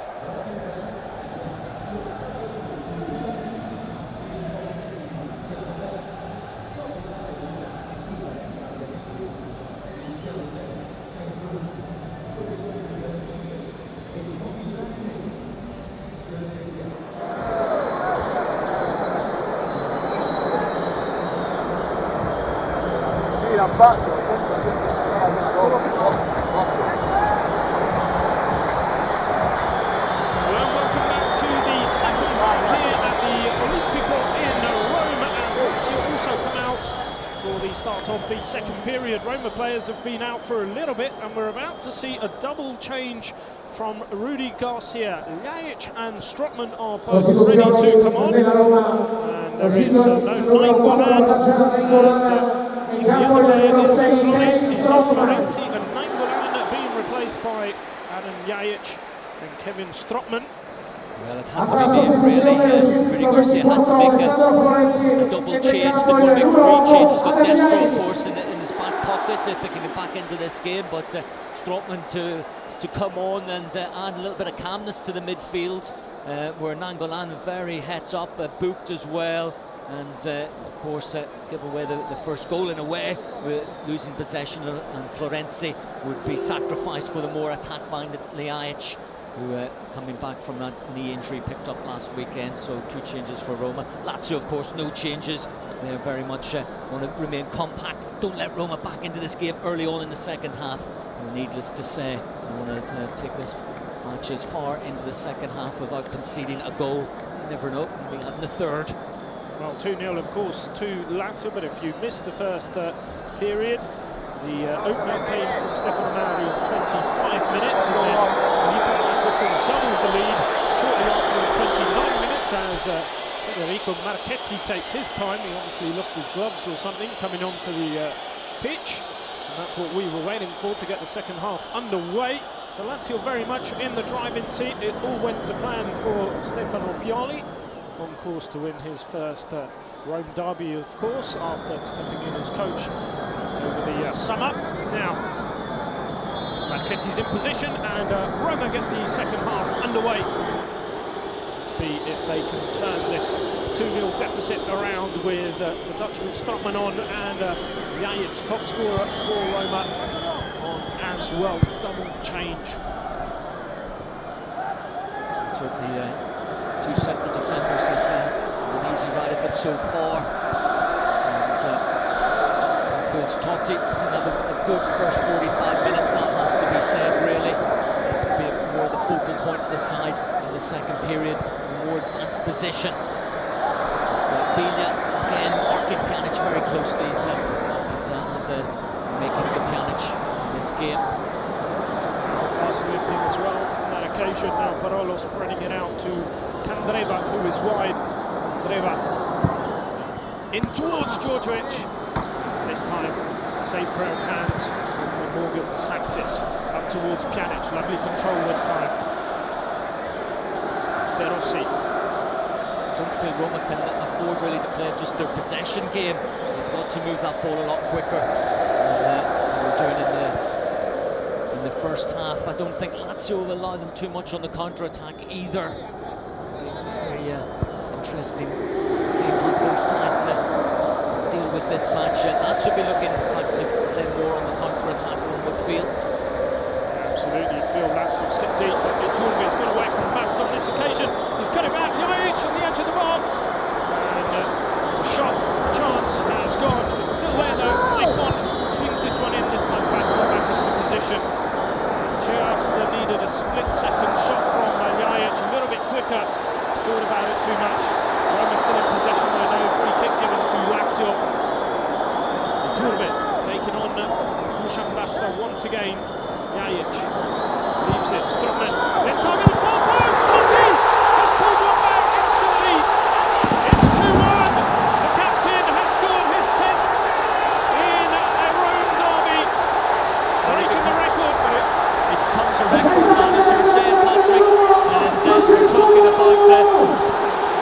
L'ha fatto. Welcome back to the second half here at the Olimpico in Rome as Lazio also come out for the start of the second period. Roma players have been out for a little bit and we're about to see a double change from Rudi Garcia. Ljajic and Strootman are both ready to come on. And there is no Nainggolan. The other player is Florenti. So Florenti and Nainggolan being replaced by Adam Ljajic and Kevin Strootman. Well, it had to be made, really. Rudy Garcia had to make a double change. Didn't want to make 3 changes. Got Destro, of course, in his back pocket if they can get back into this game. But Strootman to come on and add a little bit of calmness to the midfield, where Nangolan very heads up, booked as well. And of course give away the first goal in a way, losing possession, and Florenzi would be sacrificed for the more attack-minded Ljajic, who coming back from that knee injury picked up last weekend. So 2 changes for Roma. Lazio, of course, no changes. They very much want to remain compact. Don't let Roma back into this game early on in the second half. And needless to say, they want to take this match as far into the second half without conceding a goal. You never know, maybe having a third. Well, 2-0, of course, to Lazio, but if you missed the first period, the opener came from Stefano Mauri in 25 minutes, and then Felipe doubled the lead shortly after in 29 minutes as Federico Marchetti takes his time. He obviously lost his gloves or something coming onto the pitch, and that's what we were waiting for to get the second half underway. So Lazio very much in the driving seat. It all went to plan for Stefano Pioli, on course to win his first Rome derby, of course, after stepping in as coach over the summer. Now, Marchetti's in position, and Roma get the second half underway. Let's see if they can turn this 2-0 deficit around with the Dutchman Strootman on, and Ljajic, top scorer for Roma, on as well. Double change. Certainly 2 central defenders have an easy ride of it so far. And feels Totti didn't have a good first 45 minutes, that has to be said, really. Needs to be more the focal point of the side in the second period, a more advanced position. But Biglia, again, marking Pjanic very closely. He's had the makings of Pjanic in this game. Slipping as well on that occasion. Now Parolo spreading it out to Candreva, who is wide. Candreva in towards Djordjevic. This time, safe pair of hands from Morgan de Sanctis up towards Pjanic. Lovely control this time. De Rossi. I don't feel Roma can afford really to play just their possession game. They've got to move that ball a lot quicker than they were doing in the first half. I don't think Lazio will allow them too much on the counter-attack either. Very interesting seeing how both sides deal with this match. Lazio will be looking, in fact, to play more on the counter-attack, one would feel. Absolutely, you feel Lazio sit deep, but Iturbe has got away from Bast on this occasion. He's cut it back, Ljajic on the edge of the box. And the shot chance has gone. It's still there though. Icon swings this one in, this time Bast back into position. Just needed a split-second shot from Ljajic, a little bit quicker. Thought about it too much. Roma still in possession though, no free kick given to Lazio. Iturbe taking on Dusan Basta once again. Ljajic leaves it, Strootman, this time in the far post, Totti has pulled one back instantly. It's 2-1. The captain has scored his 10th in a Rome derby, breaking the record, but it becomes a record, as you're saying, Patrick. And we're talking about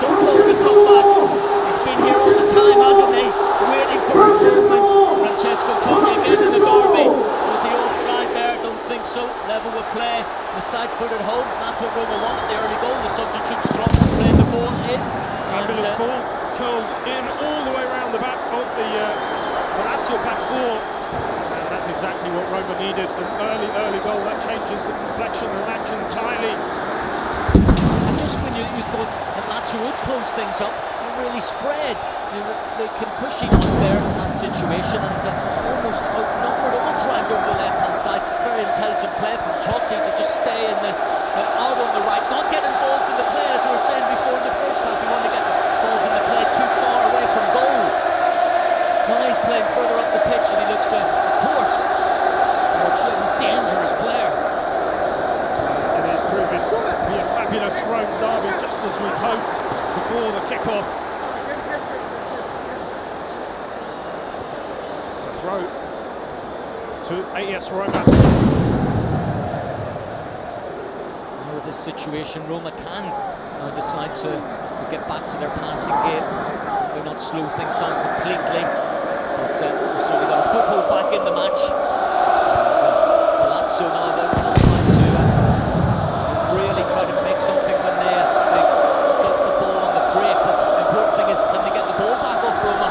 don't sugarcoat that. He's been here all the time, hasn't he? Waiting for improvement. Francesco Totti again in the derby. Was he offside there? Don't think so. Level with play. The side foot at home. That's what Roma wanted. The early goal. The substitute strong, playing the ball in. Fabulous ball, curled in all the way around the back of the Lazio back four. And that's exactly what Roma needed. An early goal that changes the complexion of the match entirely. And just when you thought that Lazio would close things up, they really spread. They can push each other there in that situation, and almost outnumbered, all dragged over the left-hand side. Very intelligent play from Totti to just stay in out on the right, not get involved in the play, as we were saying before in the first half. You want to get involved in the play too far away from goal. Now he's playing further up the pitch, and he looks, of course, a dangerous player. It is proving to be a fabulous Rome derby, just as we'd hoped before the kick-off. It's a throw to AS Roma. Out of this situation, Roma can now decide to get back to their passing game. Maybe not slow things down completely, but they've certainly got a foothold back in the match. And for Lazio now, they're trying to really try to make something when they get the ball on the break. But the important thing is, can they get the ball back off Roma?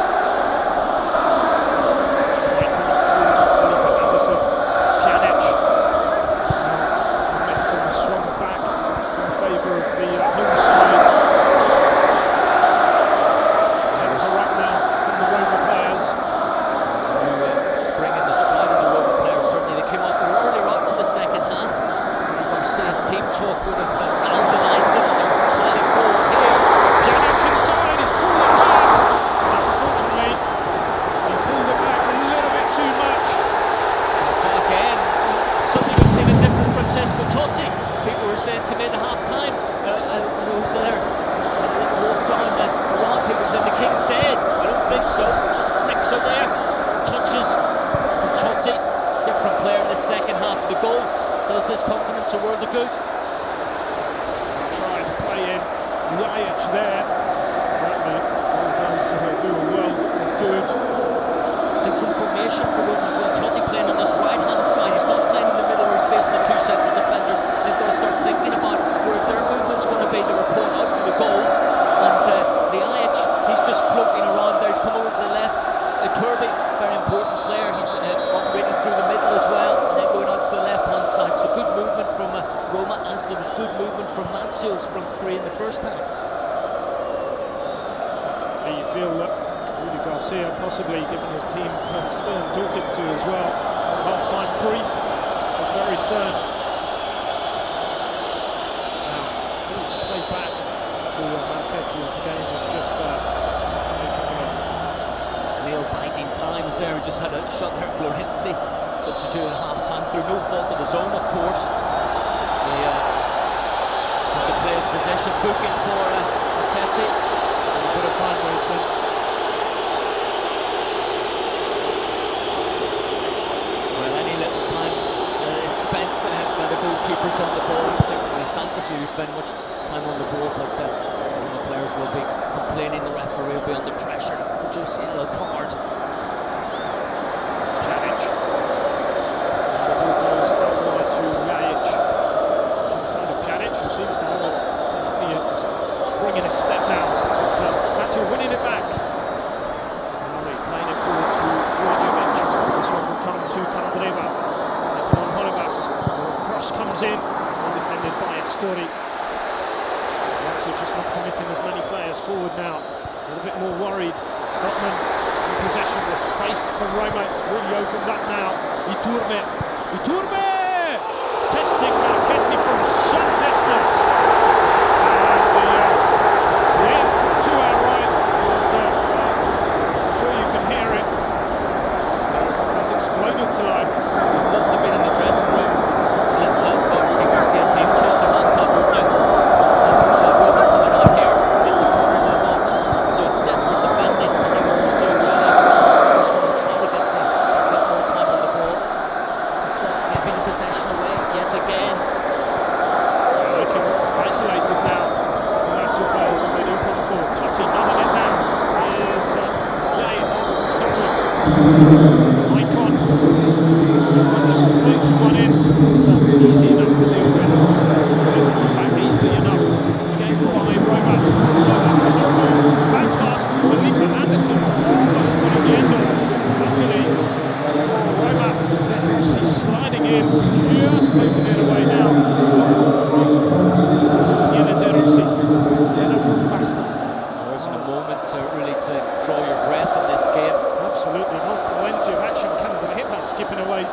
Momentum swung back in favour of the home side. Hands are up now from the Roma players. Spring in the stride of the Roma players. Certainly they came out earlier on for the second half. Rossi's team talk would have galvanised them, and they're planning forward here. Pjanic inside, he's pulled it back. Unfortunately, he pulled it back a little bit too much. Again, something we've seen a different Francesco Totti. People were saying to me at the half-time, who was there, walked down around, people saying the King's dead. I don't think so. Flicks are there, touches from Totti. Different player in the second half of the goal. Does his confidence a world of good? Trying to play in Lajic there. Certainly, all does do a world of good. Different formation for Roma as well. Totti playing on his right-hand side. He's not playing in the middle where he's facing the two central defenders. They've got to start thinking about where their movement's going to be. They were pulling out for the goal. And Lajic, he's just floating around there. He's come over to the left. Turbi, very important player. He's operating through the middle as well. And then going out to the left-hand side. So good movement from Roma, as there was good movement from Lazio's front three in the first half. You feel that Garcia possibly given his team stern talking to as well. Half-time brief, but very stern. Now, let's play back to Marchetti as the game was just taking nail-biting times there. We just had a shot there, Florenzi, substituted at half-time through no fault of his own, of course. The player's possession booking for Marchetti. A bit of time wasted. Spent by the goalkeepers on the ball. I think Santos really spent much time on the ball, but the players will be complaining. The referee will be under pressure to produce a yellow card. Pjanic. The ball goes out wide to Lajic. Inside of Pjanic, who seems to have definitely spring in a step now. But Lazio winning it back. Ali playing it forward to Djordjevic. This one will come to Candreva. Cross comes in, well defended by Astori. Lazio just not committing as many players forward now. A little bit more worried. Stockman in possession with space for Roma. It's really opened up now. Iturbe. Testing Marchetti from some distance. And the end to our right is, I'm sure you can hear it, has exploded to life. I'd love to be in the dressing room to listen to the Garcia team talk the half-time opening. Roma coming out here, getting the corner of the box. So it's desperate defending, and they won't do really. Just want to try to get more time on the ball. But giving the possession away yet again. Looking isolated now. The Lazio players when they do come forward. Totti nodding it down. Here's Lajic, Stockman. Icon just floating one in. It's easy enough to deal with. Floating one back easily enough. Again by Roma. Back pass from Felipe Anderson. That's got at the end of. Luckily for Roma. Rossi sliding in. Just poking it away now. From de Rossi. From Basta. There wasn't a moment really to draw your breath in this game. Absolutely not. Plenty of action. Candreva skipping away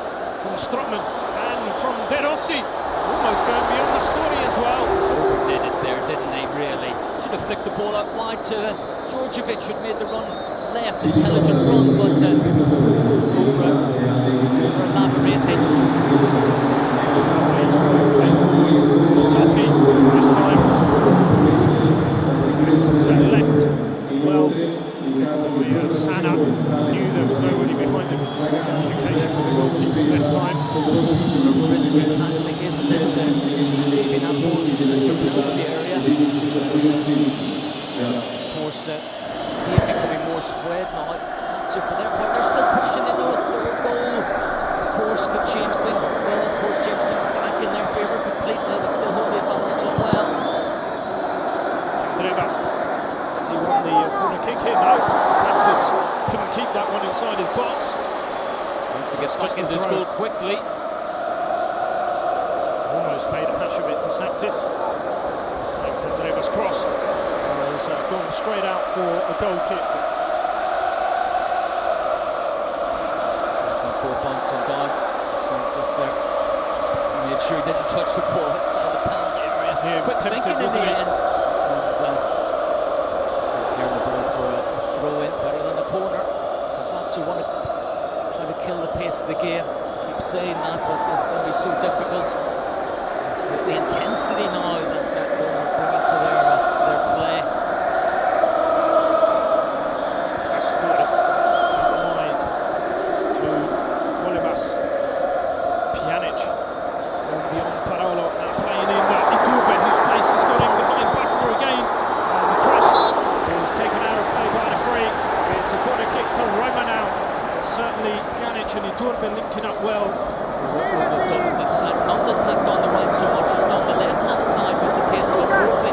from Strootman and from De Rossi. Almost going beyond the story as well. Overdid it there, didn't they, really? Should have flicked the ball out wide to Djordjevic, who'd made the run left. Intelligent run, but over-elaborated. For Totti this time. Left. Well, Sana knew there was nobody behind him. Communication with the goalkeeper this time. It's a risky tactic, isn't it? Just leaving that ball inside the penalty area. And, of course, game becoming more spread now. Lazio, for their part, they're still pushing into a third goal. Of course, could change things. Well, of course, change things back in their favour completely. They still hold the advantage as well. Dreba, as he won the corner kick here. No, Santos couldn't keep that one inside his box. Needs to get stuck into his goal quickly. Almost made a hash of it, DeSantis. This time Candreva's cross has gone straight out for the goal kick. Ball bouncing down. DeSantis there made sure he didn't touch the ball outside the penalty area. Yeah, quick thinking in the end. And clearing the ball for a throw in, better than the corner. Because Lazio want to try to kill the pace of the game. Keep saying that, but it's going to be so difficult. The intensity now that Roma are bringing to their play. That's good. Wide to Olivas. Pjanic going beyond Parolo. Now playing in Iturbe, whose pace has got him behind Basta again. And the cross is taken out of play by the free. It's a corner kick to Roma now. Certainly Pjanic and Iturbe linking up well. What we've done with the side, not attacked on the right so much as on the left-hand side with the pace of Iturbe,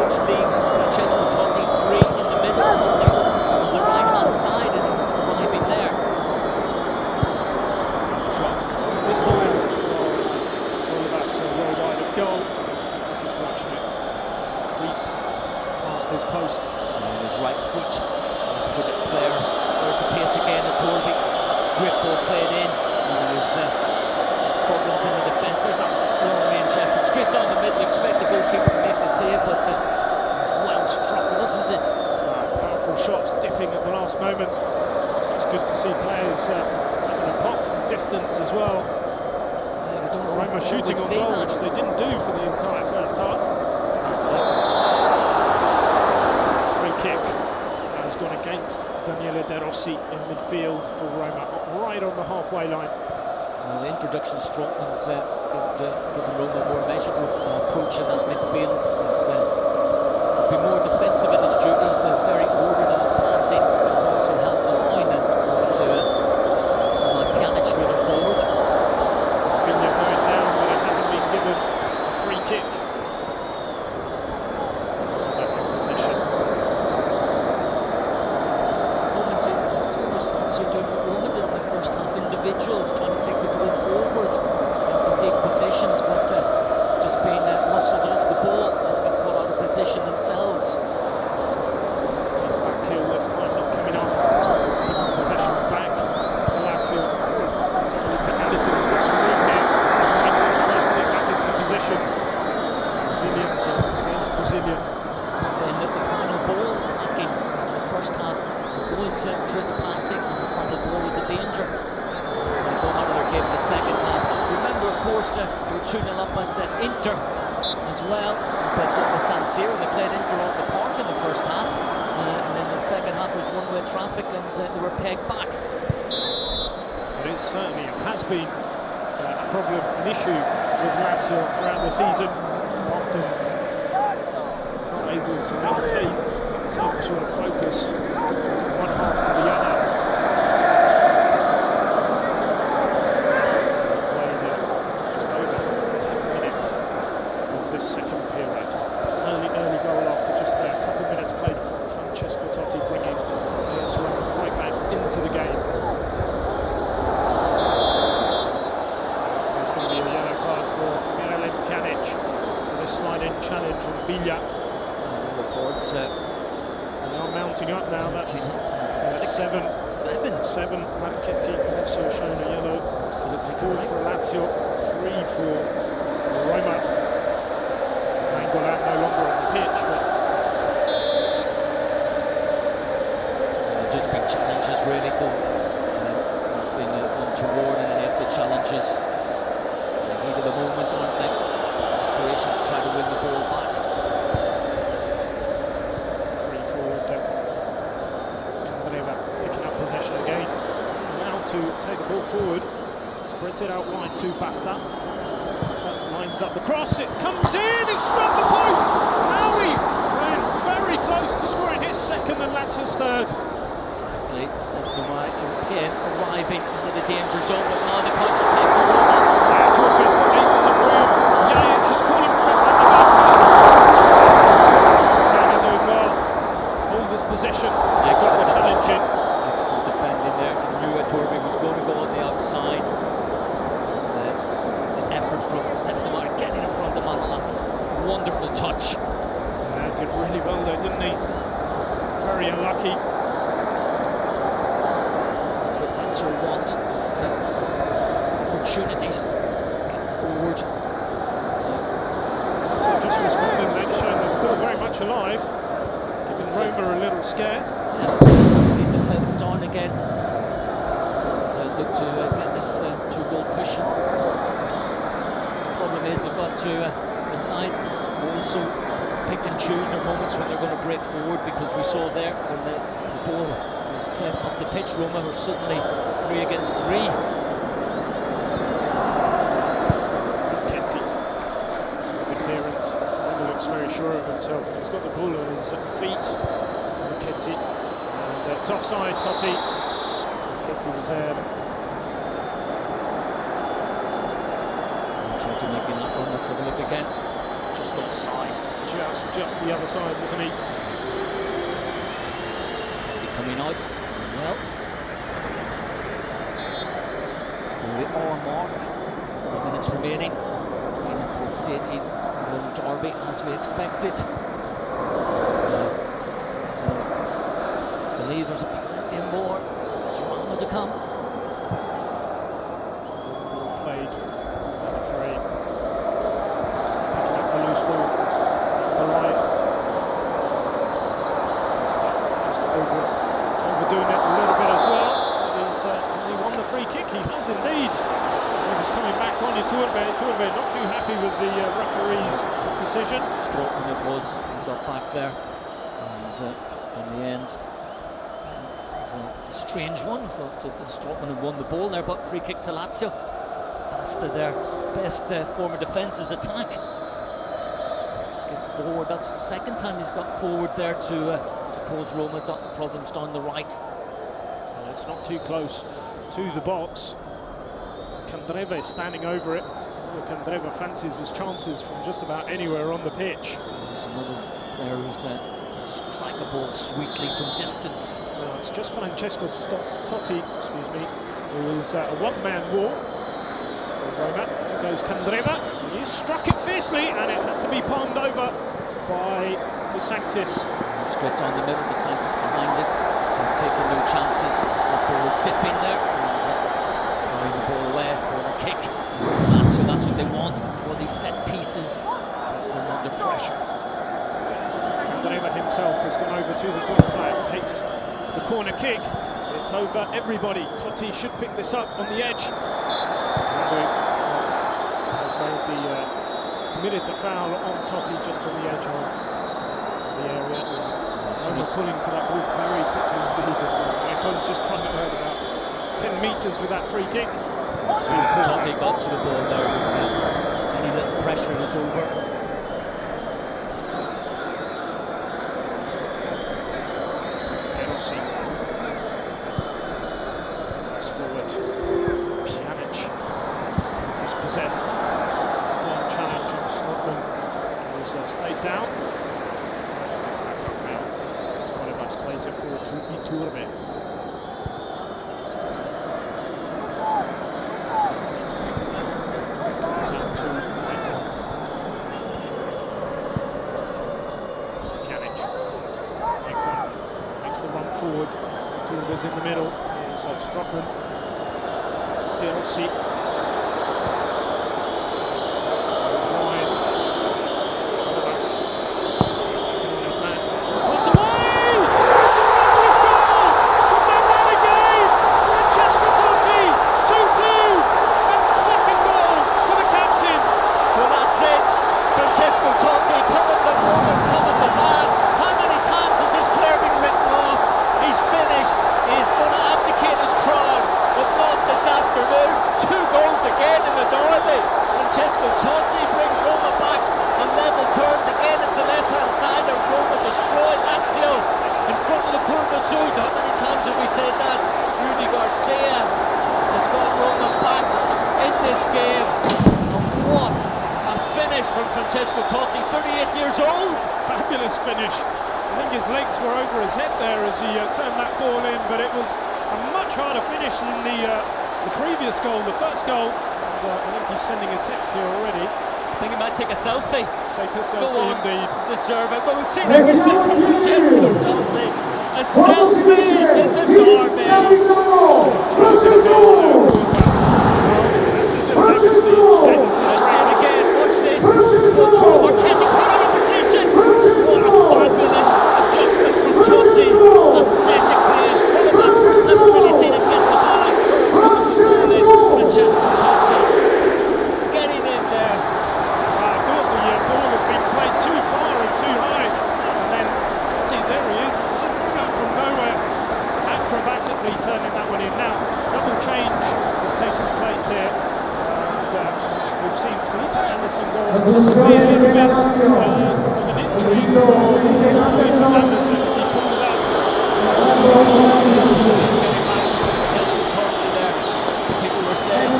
which leaves Francesco Totti free in the middle on the right-hand side, and he's arriving there. Shot this time for Olivas, well wide of goal. So just watching it creep past his post. And his right foot, left-footed player. There's the pace again at Torby. Great ball played in, and there's problems in the defence. There's a long-range effort straight down the middle. Expect the goalkeeper to make the save, but it was well struck, wasn't it? Powerful shots, dipping at the last moment. It's just good to see players having a pop from distance as well. Yeah, I don't know Roma shooting on goal, which they didn't do for the entire first half. Free kick has gone against De Rossi in midfield for Roma, right on the halfway line. Well, the introduction of Strootman's given Roma a more measured approach in that midfield. He's been more defensive in his duties, very ordered in his passing, which has also helped the line and to Pjanic further forward. Biglia going down, but it hasn't been given a free kick. Back in possession. It's almost Lazio doing what Roma did in the first half. Individuals trying to take the ball forward into deep positions, but just being muscled off the ball and being caught out of position themselves. He's back heel this time, not coming off. He's given possession back to Lazio. Felipe has got some room here. As Michael tries to get back into position. Brazilian against Brazilian. Then the final ball is lacking in the first half. It was crisp passing, and the final ball was a danger. It's gone out of their game in the second half. Remember, of course, they were 2-0 up at Inter as well, but the San Siro, they played Inter off the park in the first half, and then the second half was one-way traffic, and they were pegged back. It certainly has been a problem, an issue with Lazio throughout the season. Often not able to maintain some sort of focus from one half to the other. They've played just over 10 minutes of this second period. Early goal after just a couple of minutes played from Francesco Totti, bringing AS Roma right back into the game. There's going to be a yellow card for Pjanic for this slide-in challenge on Biglia. Records. They are mounting up now. That's Seven. Marchetti also shown a yellow. So it's 4 for Lazio, 3 for Roma. Angola no longer on the pitch, but they've just been challenges really. Nothing untoward in any of the challenges. The heat of the moment, aren't they? Desperation to try to win the ball back. to take the ball forward. Spreads it out wide to Basta. Basta lines up the cross. It comes in. It's struck the post. Maui ran very close to scoring his second and Lazio's third. Exactly. Stefano again arriving into the danger zone, but now the counter attack for Roma. Yeah, Torpe's got acres of room. Jajic is calling for it at the back. Sana doing well. Hold his position. Excellent challenging. Excellent defending there. He knew Torpe was going to go on the outside. There's the effort from Stefano getting in front of Manolas. Wonderful touch. Yeah, did really well there, didn't he? Very unlucky. That's what Lazio want. So, opportunities. Get forward. So just responding then, showing they're still very much alive. Giving Roma a little scare. Yeah, need to settle down again. And look to get this two-goal cushion. Problem is they've got to decide also pick and choose their moments when they're going to break forward, because we saw there when the ball was played up the pitch, Roma were suddenly 3 against 3. Ketty, veterans. Roma looks very sure of himself, and he's got the ball on his feet. Ketty, and it's offside. Totti. Ketty was there. Totti making that run. Let's have a look again. Just offside. Just the other side, wasn't he? Ketty coming out. Well. So the hour mark. 4 minutes remaining. It's been a pulsating long derby as we expected. I believe there's plenty more drama to come. Ball played. Referee. Still picking up the loose ball. The line. Just overdoing it a little bit as well. Has he won the free kick? He has indeed. So he was coming back on Iturbe not too happy with the referee's decision. Stroke when it was, he got back there, and in the end, it's a strange one. I thought that Strootman had won the ball there, but free kick to Lazio. Basta their best form of defence is attack. Get forward. That's the second time he's got forward there to cause Roma problems down the right. And it's not too close to the box. Candreva is standing over it. Candreva fancies his chances from just about anywhere on the pitch. There's another player who's strike a ball sweetly from distance. Well, it's just Francesco Totti, excuse me, who is a one-man war. Roma. Here goes Candreva. He struck it fiercely, and it had to be palmed over by De Sanctis. Straight down the middle, De Sanctis behind it, and taking no chances. The ball is dipping there, and throwing the ball away. Corner kick. That's what they want. All these set pieces under pressure. Candreva himself has gone over to the corner flag, takes the corner kick. It's over everybody. Totti should pick this up on the edge. Has committed the foul on Totti just on the edge of the area. Roma pulling for that ball very quickly indeed. Michael just trying to earn about 10 metres with that free kick. As soon as Totti got to the ball there, was any little pressure was over. Rossi. It's forward. Pjanic. Dispossessed. Stern challenge on Strootman. Who's stayed down. Gets back up now. Spolevas plays it forward to Iturbe. Forward, Turber's in the middle. Here's Strootman, Rossi. Goes wide. Spolevas taking on his man. Gets the cross away. It's a fabulous goal from that man again. Francesco Totti, 2-2, and second goal for the captain. Well, that's it. Francesco Totti, cometh the moment, cometh the man. How many times has this player been written off? He's finished, he's going to abdicate his crown, but no, this game. And what a finish from Francesco Totti, 38 years old. Fabulous finish. I think his legs were over his head there as he turned that ball in, but it was a much harder finish than the previous goal, the first goal. And, I think he's sending a text here already. I think he might take a selfie. Take a Go selfie on, indeed. deserve it. But we've seen everything from Francesco Totti. A selfie in the derby. This is a legacy extends his Let's see it again. Watch this. Roma can't put on a position. What a fabulous adjustment from Totti. Athletic player. One of the first time we've really seen him get the ball and curve in. Francesco Totti getting in there. I thought the ball had been played too far and too high, and then Totti, there he is, sprung up from nowhere, acrobatically turning that one in. Now, double change has taken place here, and we've seen Felipe Anderson go off possibly a little bit of an injury. Felipe Anderson as he pulled out. Just getting back to Francesco Totti there. People were saying,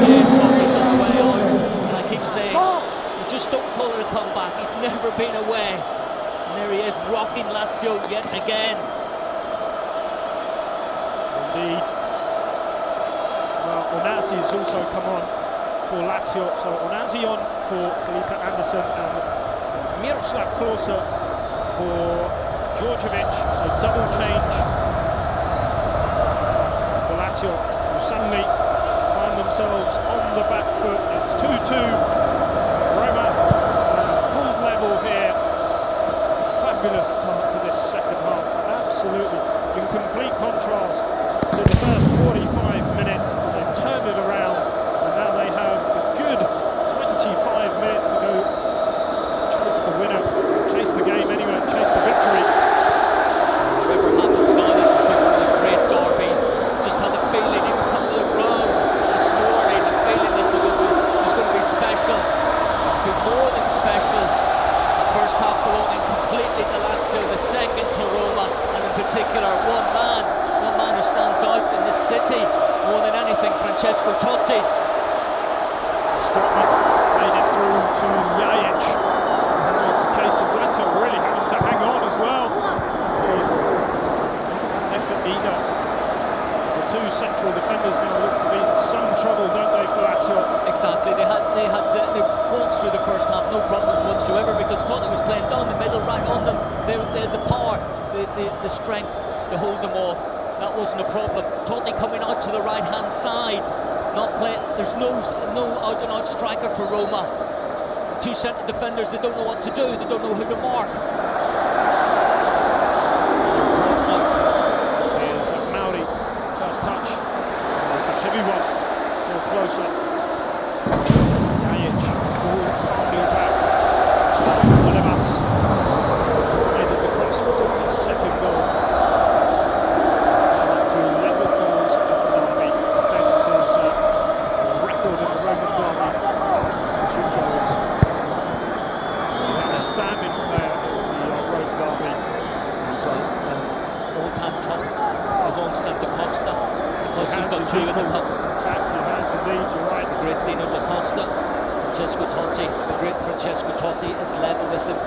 again, Totti's on the way out, and I keep saying, you just don't call it a comeback. He's never been away. And there he is, rocking Lazio yet again. Indeed. Well, Onasi has also come on for Lazio. So Onasi on for Felipe Anderson and Miroslav Klose for Djordjevic. So double change for Lazio, who suddenly find themselves on the back foot. It's 2-2. Roma pulled level here. Fabulous start to this second half. Absolutely in complete contrast to the first 45 minutes. They've turned it around, and now they have a good 25 minutes to go chase the winner, chase the game anyway, chase the victory. Whatever happens now, this has been one of the great derbies. Just had the feeling, even come to the ground this morning, the feeling this was going to be special. It's been more than special. The first half belonging completely to Lazio, the second to Roma, and in particular one man who stands out in this city more than anything, Francesco Totti. Stockman made it through to Jajic. It's a case of Lazio really having to hang on as well. Effort either. The two central defenders now look to be in some trouble, don't they, for Lazio? Exactly. They waltzed through the first half, no problems whatsoever, because Totti was playing down the middle, right on them. They had the power, the strength to hold them off. That wasn't a problem. Totti coming out to the right-hand side, not playing. There's no out-and-out striker for Roma. The two centre defenders, they don't know what to do. They don't know who to mark. Here's Mauri, first touch. There's a heavy one for Klose. Jajic, ball calmly back to Olevas. Made it across for Totti's second goal. To 11 goals in the derby. Extends his record in the Roman derby to 2 goals. He's a standing player in the Roman derby. So, all-time top alongside Da Costa. Da Costa's got 2 in the cup. In fact, he has indeed, you're right. The great Dino Da Costa. Francesco Totti, the great Francesco Totti is level with him.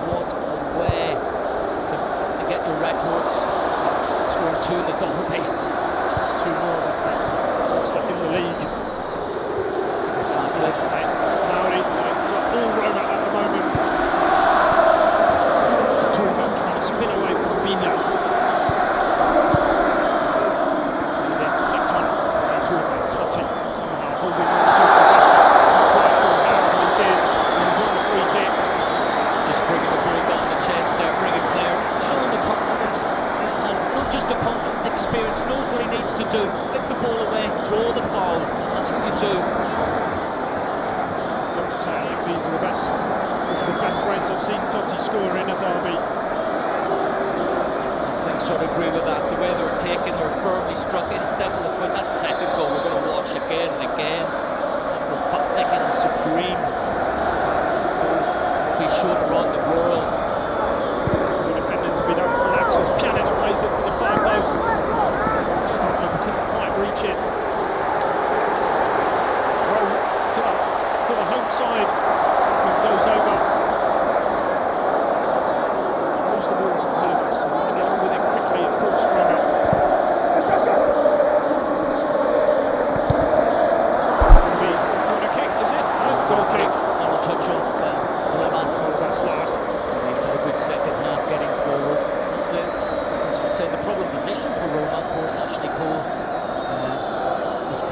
What a way to get your records. Scoring 2 in the derby. 2 more than Costa in the league. Exactly. Mauri, it's all Roma at the moment. Turbo trying to spin away from Bina. And then Flickton Turbo, Totti somehow holding on to possession. Not quite sure how he did. He was on the free kick. Just bringing the ball down the chest there, bringing players, showing the confidence, and not just the confidence, experience, knows what he needs to do. Flick the ball away, draw the foul. That's what you do. Got to say, I think these are the best. This is the best brace I've seen Totti score in a derby. I think sort of agree with that. The way they're taken, they're firmly struck in step with the foot. That second goal we're going to watch again and again. Robotic and supreme. Be shown around the world. The defending to be done for Lazio's Pjanic plays it to the far post. Stockman couldn't quite reach it. Throw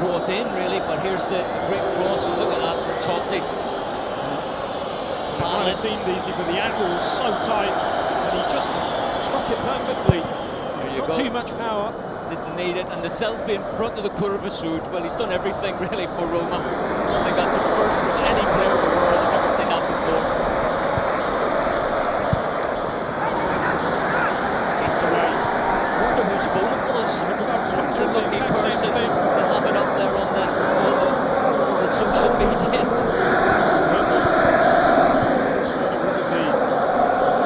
brought in really, but here's the great cross. Look at that from Totti. It seemed easy, but the angle was so tight, and he just struck it perfectly. Not too much power. Didn't need it, and the selfie in front of the Curva Sud. Well, he's done everything really for Roma. I think that's a first from any player in the world. I've never seen that before. Flicked away. I wonder whose phone it was. The lucky person to have it up there on all the social medias. Absolutely. It wasn't me.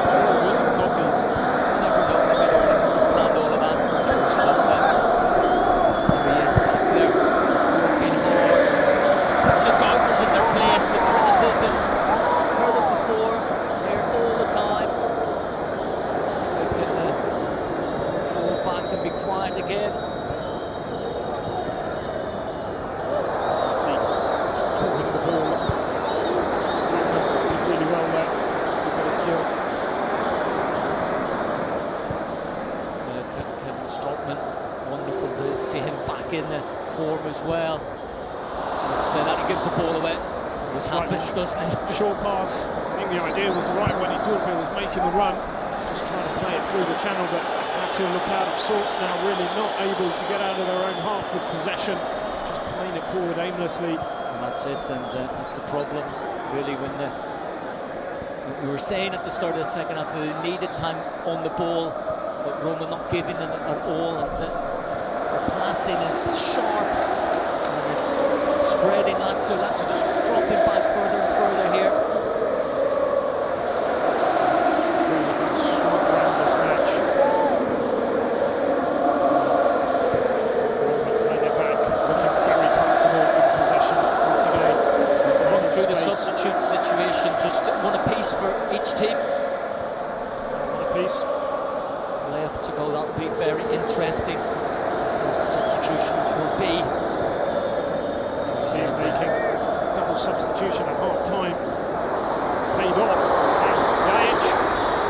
Sure, it wasn't Totti's. You never know. Maybe they planned all of that. But there he is back there, working hard. The doubters in their place, the criticism. Heard it before. There all the time. They can fall back and be quiet again. With the ball, Stratton did really well there. A bit of skill. Kevin Stratton, wonderful to see him back in the form as well. So that he gives the ball away. It happens, doesn't it? Short pass. I think the idea was the right one. He thought he was making the run, just trying to play it through the channel, but Lazio look out of sorts now, really not able to get out of their own half with possession, just playing it forward aimlessly. And that's it, and that's the problem, really, when we were saying at the start of the second half that they needed time on the ball, but Roma not giving them it at all, and the passing is sharp, and it's spreading Lazio just dropping back further and further here. Really been swung around this match. Playing it back, looking very comfortable in possession once again. Through the substitute situation, just one apiece for each team. One apiece. Left to go, that'll be very interesting. Those substitutions will be. As we see him making double substitution at half time. It's paid off. Gajic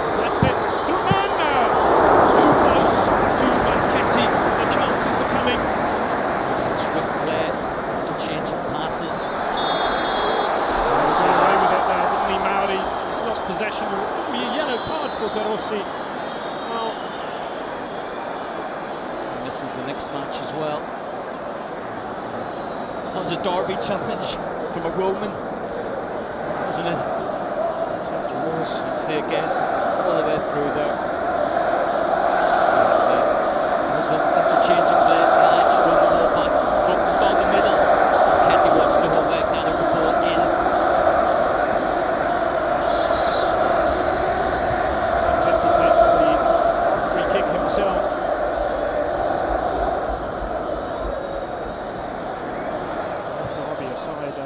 has left it. Struman! Too close to Marchetti. The chances are coming. Swift play, interchanging passes. Rossi away with it there, didn't he, Mauri? Just lost possession. It's going to be a yellow card for Rossi. Well, and this is the next match as well. That was a derby challenge from a Roman, wasn't it? certainly was. Let's see again, all the way through there. There's an interchanging play. Gajic run the ball back, struck them down the middle. Marchetti watched the whole way, gathered the ball in. Marchetti takes the free kick himself. Derby aside,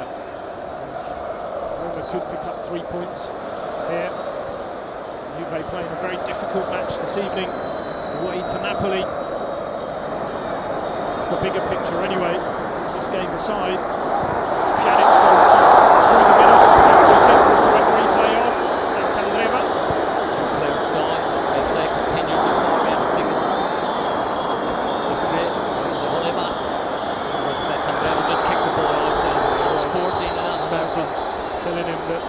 Roma could pick up 3 points here. Juve playing a very difficult match this evening, away to Napoli. It's the bigger picture anyway, this game aside. Pjanic goes through the middle, free kicks as the referee play on, and Candreva. Two players down, but play continues at far end. I think it's the Fred and the Olivas. Candreva just kicked the ball out, it's sporting and that. Telling him that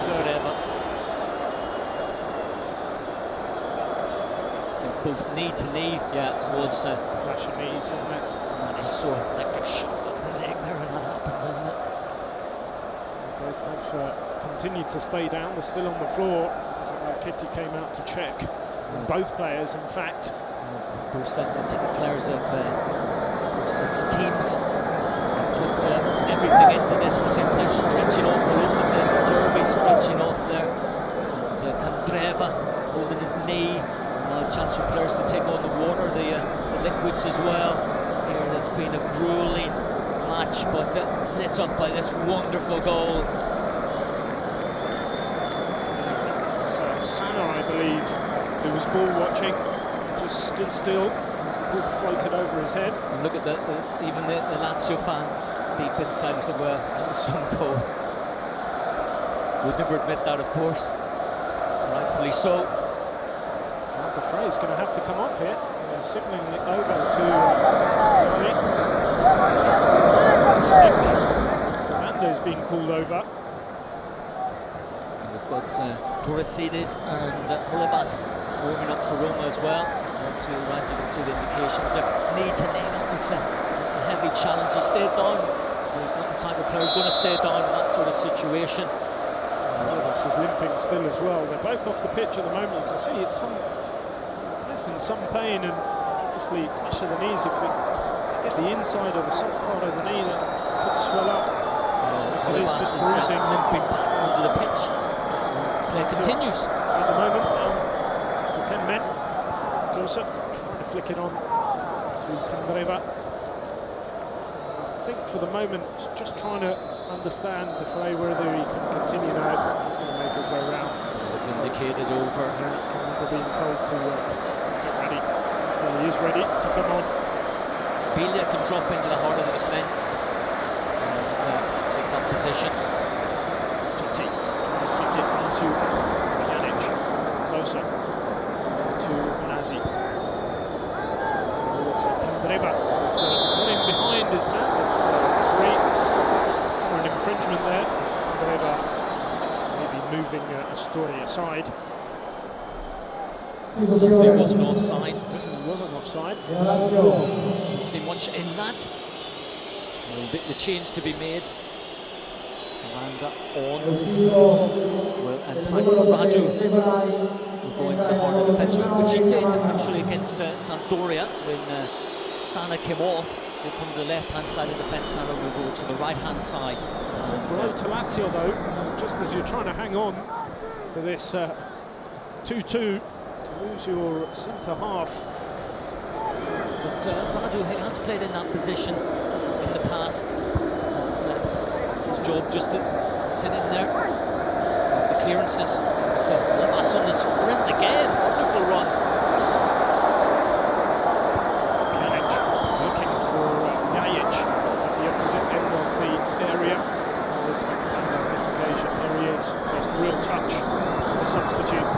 both knee to knee, was clash of knees, isn't it? that is so electric shot up the leg there, and that happens, isn't it? Both have continued to stay down. They're still on the floor. As Marchetti came out to check. Both players, in fact. Both sets of players of both sets of teams put everything into this. We're seeing players stretching off all over the place. Derby stretching off there, and Candreva holding his knee. A chance for players to take on the water, the liquids as well. Here, that's been a grueling match, but lit up by this wonderful goal. Sana, I believe, who was ball watching, just stood still as the ball floated over his head. And look at even the Lazio fans deep inside said, well, that was some goal. We'd never admit that, of course. Rightfully so. The phrase going to have to come off here. They're signalling it over to called over. We've got Torresides and Olivas warming up for Roma as well. To the right, you can see the indications there. Knee to knee, that was a heavy challenge. He stayed down. He's not the type of player who's going to stay down in that sort of situation. Olivas is limping still as well. They're both off the pitch at the moment. You can see it's in some pain, and obviously clash of the knees. If it get the inside of the soft part of the knee, that could swell up. If it is just bruising, limping back onto the pitch. Play continues. At the moment, down to 10 men. Close up, trying to flick it on to Candreva. I think for the moment, just trying to understand the fray whether he can continue now. He's going to make his way round. Indicated over. They're being told to get ready. Well, he is ready to come on. Biglia can drop into the heart of the defence and take that position. Totti trying to flick it into Pjanic. Closer to Nazi. Towards Candreva. Got in behind his man, but free. For an infringement there. Candreva just maybe moving Astori aside. Definitely wasn't offside. Definitely wasn't offside. Didn't see much in that. A little bit the change to be made. Commander on. Well, in fact, Radu will go into the heart of the defence, which he did actually against Sampdoria when Sana came off. He'll come to the left-hand side of the defence. Sana will go to the right-hand side. It's a blow to Lazio, though, just as you're trying to hang on to this 2-2. To lose your centre half. But Radu has played in that position in the past. And, his job just to sit in there. The clearances. Olivas on the sprint again. Wonderful run. Pjanic looking for Jajic at the opposite end of the area. And on this occasion, there he is. First real touch for the substitute.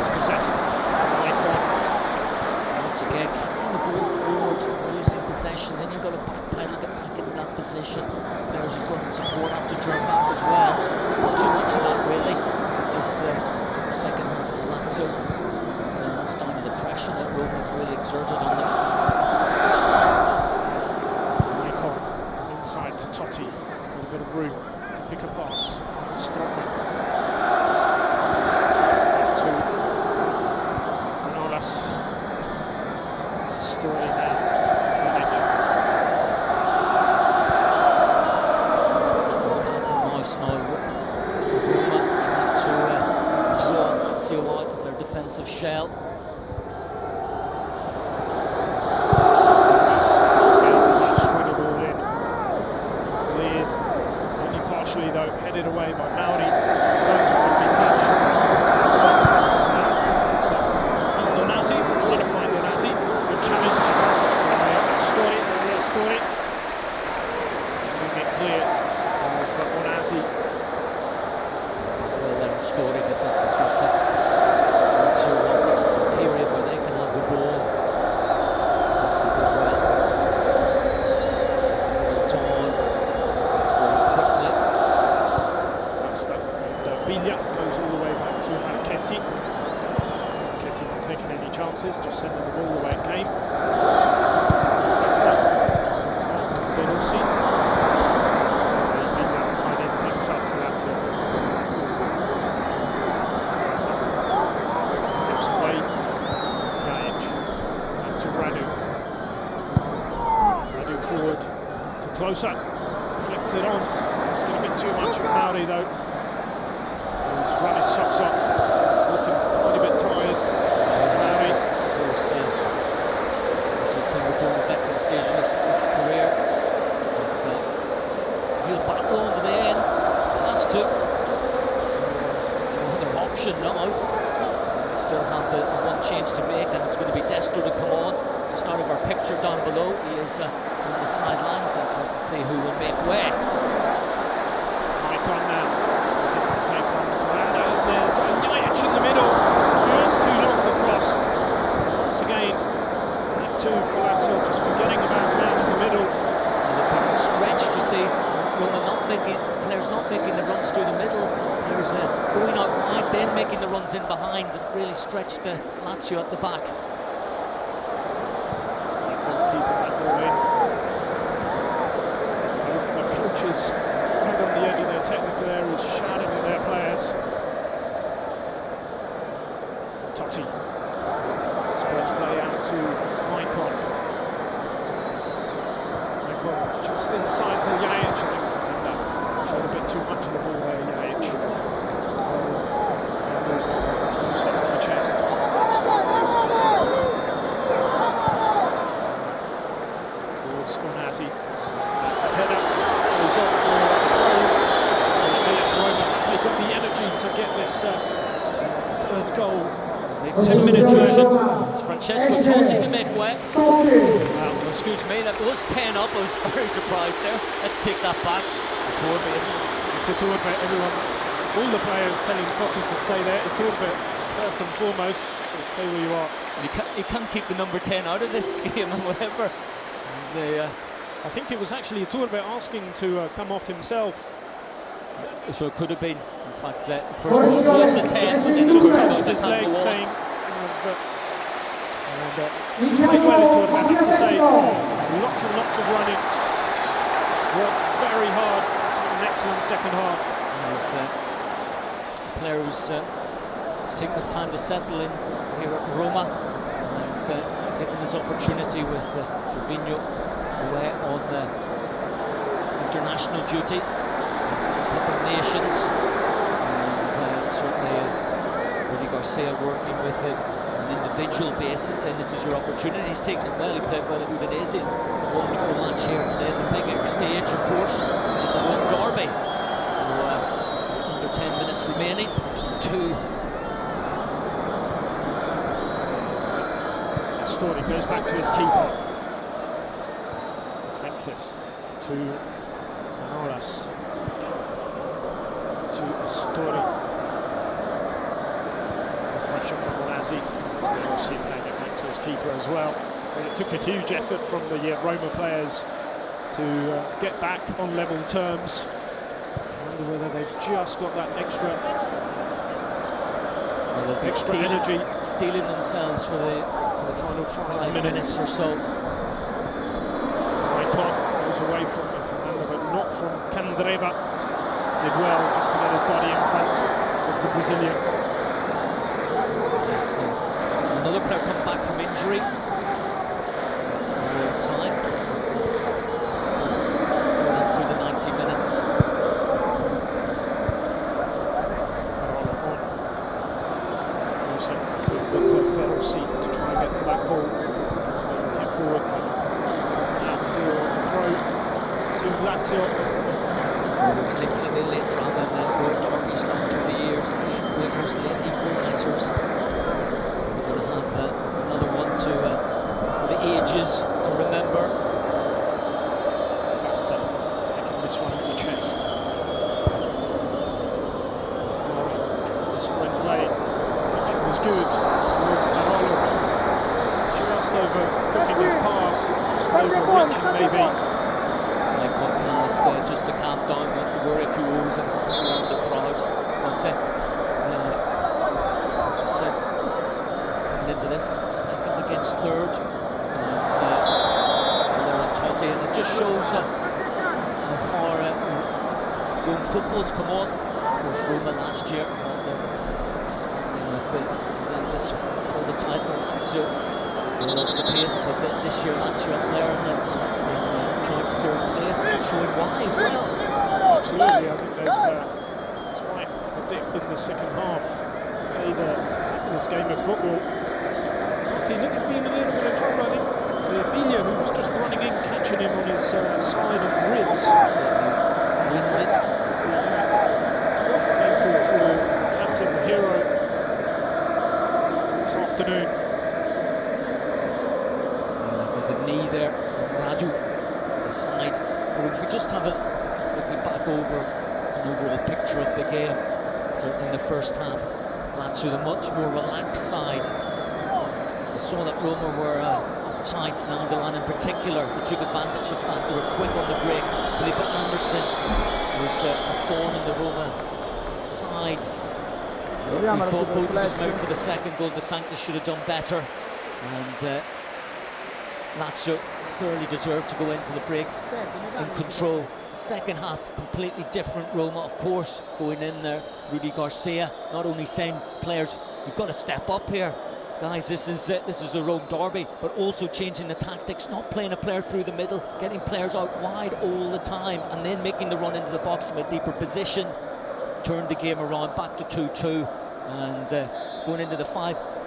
Dispossessed. Once again, carrying the ball forward, losing possession, then you've got to backpedal, get back into that position. Players have got support, have to turn back as well. Not too much of that really in this second half for Lazio. And it's down to the pressure that Roma have really exerted on them. Icon inside to Totti. Got a bit of room to pick a pass. Finds Strootman. Story now. Pjanic. Cat and mouse now. Roma trying to draw Lazio out of their defensive shell. Swing the ball in. Cleared. Only partially though. Headed away by Mauri. Close up would be touch. So find Donazi. Trying to find Donazi. Challenge Astori, Astori. Making it clear for Onazi. Well, they're in Astori, but this is what Lazio want, this period where they can have the ball. Rossi did well. John quickly. That's that. And Biglia goes all the way back to Marchetti. Marchetti not taking any chances, just sending the ball the way it came. Rossi. Biglia tidying things up for that. Steps away. Jajic. Back to Radu. Radu forward to closer. Flicks it on. It's going to be too much of Mauri though. He's run his socks off. He's looking a tiny bit tired. Mauri. Of course, as we've seen before, the veteran stage of his career. He'll battle on to the end. Has to. Another option now. We still have the one change to make, and it's going to be Destro to come on. Just out of our picture down below, he is on the sidelines. Interested to see who will make way. Icon now looking to take on the commander. There's Jajic in the middle. It's just too long the cross. Once again, that too for Lazio, just forgetting about man in the middle. And they're being stretched, you see. Roma players not making the runs through the middle, players going out wide, then making the runs in behind. It really stretched Lazio at the back. Keeping that ball in. Both the coaches right on the edge of their technical areas, shouting at their players. Totti. Spreads play out to Maicon. Maicon just inside to Jajic, I think. Showed a bit too much of the ball there, Jajic. Too set on the chest. Towards Onasi. Header goes off for a throw to AS Roma. They've got the energy to get this third goal. 10 minutes left. It's Francesco Totti to make way. Well, excuse me, that was 10 up. I was very surprised there. Let's take that back. Iturbe, isn't it? It's Iturbe. Everyone, all the players telling Totti to stay there. Iturbe, first and foremost, stay where you are. You can't keep the number 10 out of this game and whatever. I think it was actually Iturbe asking to come off himself. So it could have been. In fact, first of all, it was a 10, but then just Iturbe touched his leg, saying, played well Iturbe, I have to say. Lots and lots of running. Worked very hard. An excellent second half. The player who's taken his time to settle in here at Roma and given his opportunity with Rovigno away on international duty for the Cup of Nations, and certainly Rudy Garcia working with him on an individual basis, saying this is your opportunity. He's taken it well. He played well at Udinese. A wonderful match here today on the bigger stage, of course, in the Rome derby. So under 10 minutes remaining. 2. Story goes back to his keeper. Santis to Manolas to Astori. Pressure from Lazio. Rossi playing it back to his keeper as well. And it took a huge effort from the Roma players to get back on level terms. I wonder whether they've just got that extra energy, stealing themselves for the final 5 minutes or so. Maicon goes away from the commander, but not from Candreva. Did well just to get his body in front of the Brazilian. Another player come back from injury for a long time. Well through the 90 minutes. With Rossi to try and get to that ball. He's making a hit forward. It's out for a throw to Lazio. Particularly late drama and derbies down through the years. Winners, late equalisers. We're going to have another one for the ages to remember. Basta taking this one on the chest. The sprint lane. Touching was good. Towards Parolo, just over cooking his pass, just over reaching maybe. Maicon telling us just to calm down, not to worry if he rolls and hands around the crowd. But as you said, coming into this, second against third, and Totti, and it just shows how far Rome football's come on. Of course, Roma last year, this for the title. Lazio going off the pace, but this year Lazio up there in joint third place, showing why as well. Absolutely, I think they've, despite a dip in the second half, played a fabulous game of football. Totti looks to be in a little bit of trouble, I think. Bilia, who was just running in, catching him on his side and ribs. Winded. Painful for the captain, the hero. Afternoon. There's a knee there from Radu to the side. But if we just have looking back over an overall picture of the game, certainly in the first half, Lazio the much more relaxed side. I saw that Roma were tight, Nangolan in particular. They took advantage of that. They were quick on the break. Felipe Anderson was a thorn in the Roma side. We thought both of us out for the second goal. De Sanctis should have done better, and Lazio thoroughly deserved to go into the break in control. Second half, completely different. Roma, of course, going in there. Rudy Garcia not only saying, players, you've got to step up here, guys. This is a Rome derby, but also changing the tactics, not playing a player through the middle, getting players out wide all the time, and then making the run into the box from a deeper position. Turned the game around, back to 2-2, and going into the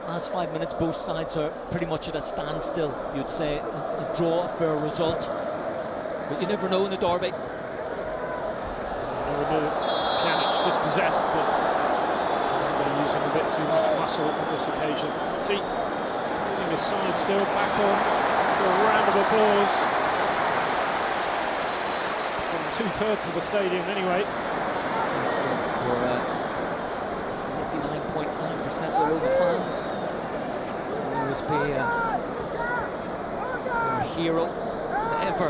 last 5 minutes, both sides are pretty much at a standstill. You'd say a draw, a fair result, but you never know in the derby. Pjanic dispossessed, but using a bit too much muscle on this occasion. Totti holding his side still, back on for a round of applause from 2/3 of the stadium anyway. For 99.9% of Roma fans, will always be a hero, whatever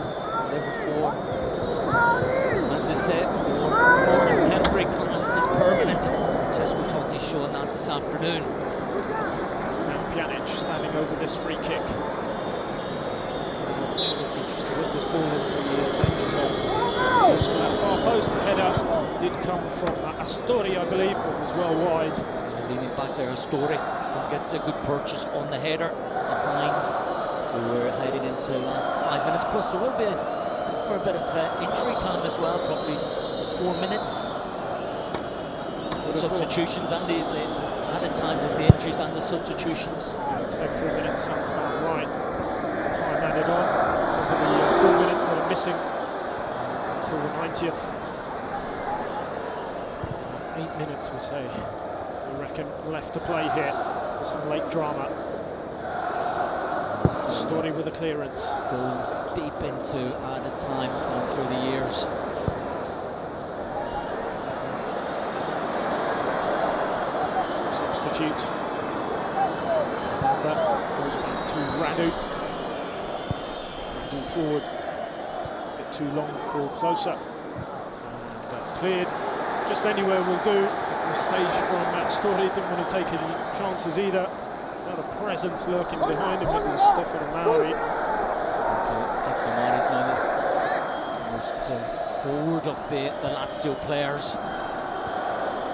form. As I said, form is temporary, class is permanent. Francesco Totti showing that this afternoon. And Pjanic standing over this free kick. An opportunity just to whip this ball into the danger zone. Goes for that far post. The header did come from Astori, I believe, but was well wide. Leaning back there, Astori gets a good purchase on the header behind. So we're heading into the last 5 minutes plus. So we'll be for a bit of injury time as well, probably 4 minutes. The substitutions and the added time with the injuries and the substitutions. I'd say 4 minutes sounds about right. For time added on, top of the 4 minutes that are missing until the 90th. 8 minutes, we say, we reckon, left to play here for some late drama. Story with a clearance. Goals deep into added time down through the years. Substitute. That goes back to Radu. Radu forward. A bit too long for closer. And cleared. Just anywhere will do. At this stage from Story, didn't want to take any chances either. Not a presence lurking behind him. It was Stefano Mauri. Stefano Mauri is now the most forward of the Lazio players.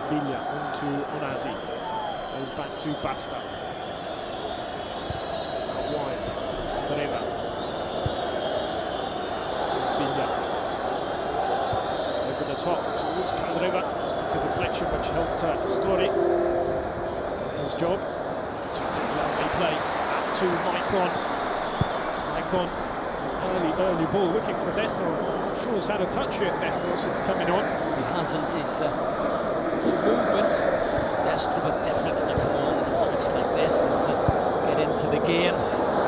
Biglia onto Onazi. Goes back to Basta. Out wide. Dereva. There's Biglia. Over the top towards Candreva. Just took a deflection which helped Story. His job. Lovely play out to Maicon. Early ball looking for Destro. I'm not sure he's had a touch here, Destro, since coming on. He hasn't. His good movement. Destro, but difficult to come on in a match like this and to get into the game.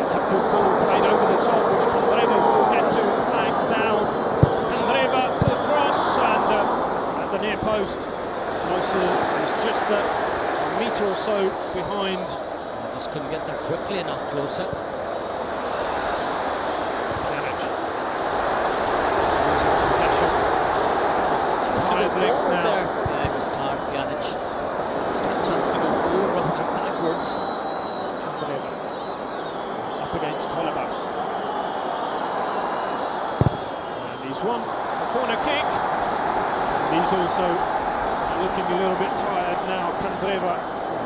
It's a good ball played over the top, which Candreva will get to. The flags down. Candreva to the cross and at the near post. Rossi is just a metre or so behind. Just couldn't get there quickly enough closer. Pjanic losing possession. Tired legs now. There. Yeah, he was tired, Pjanic. He's got a chance to go forward rather than backwards. Candreva up against Holebas. And he's won a corner kick. And he's also looking a little bit tired now. Candreva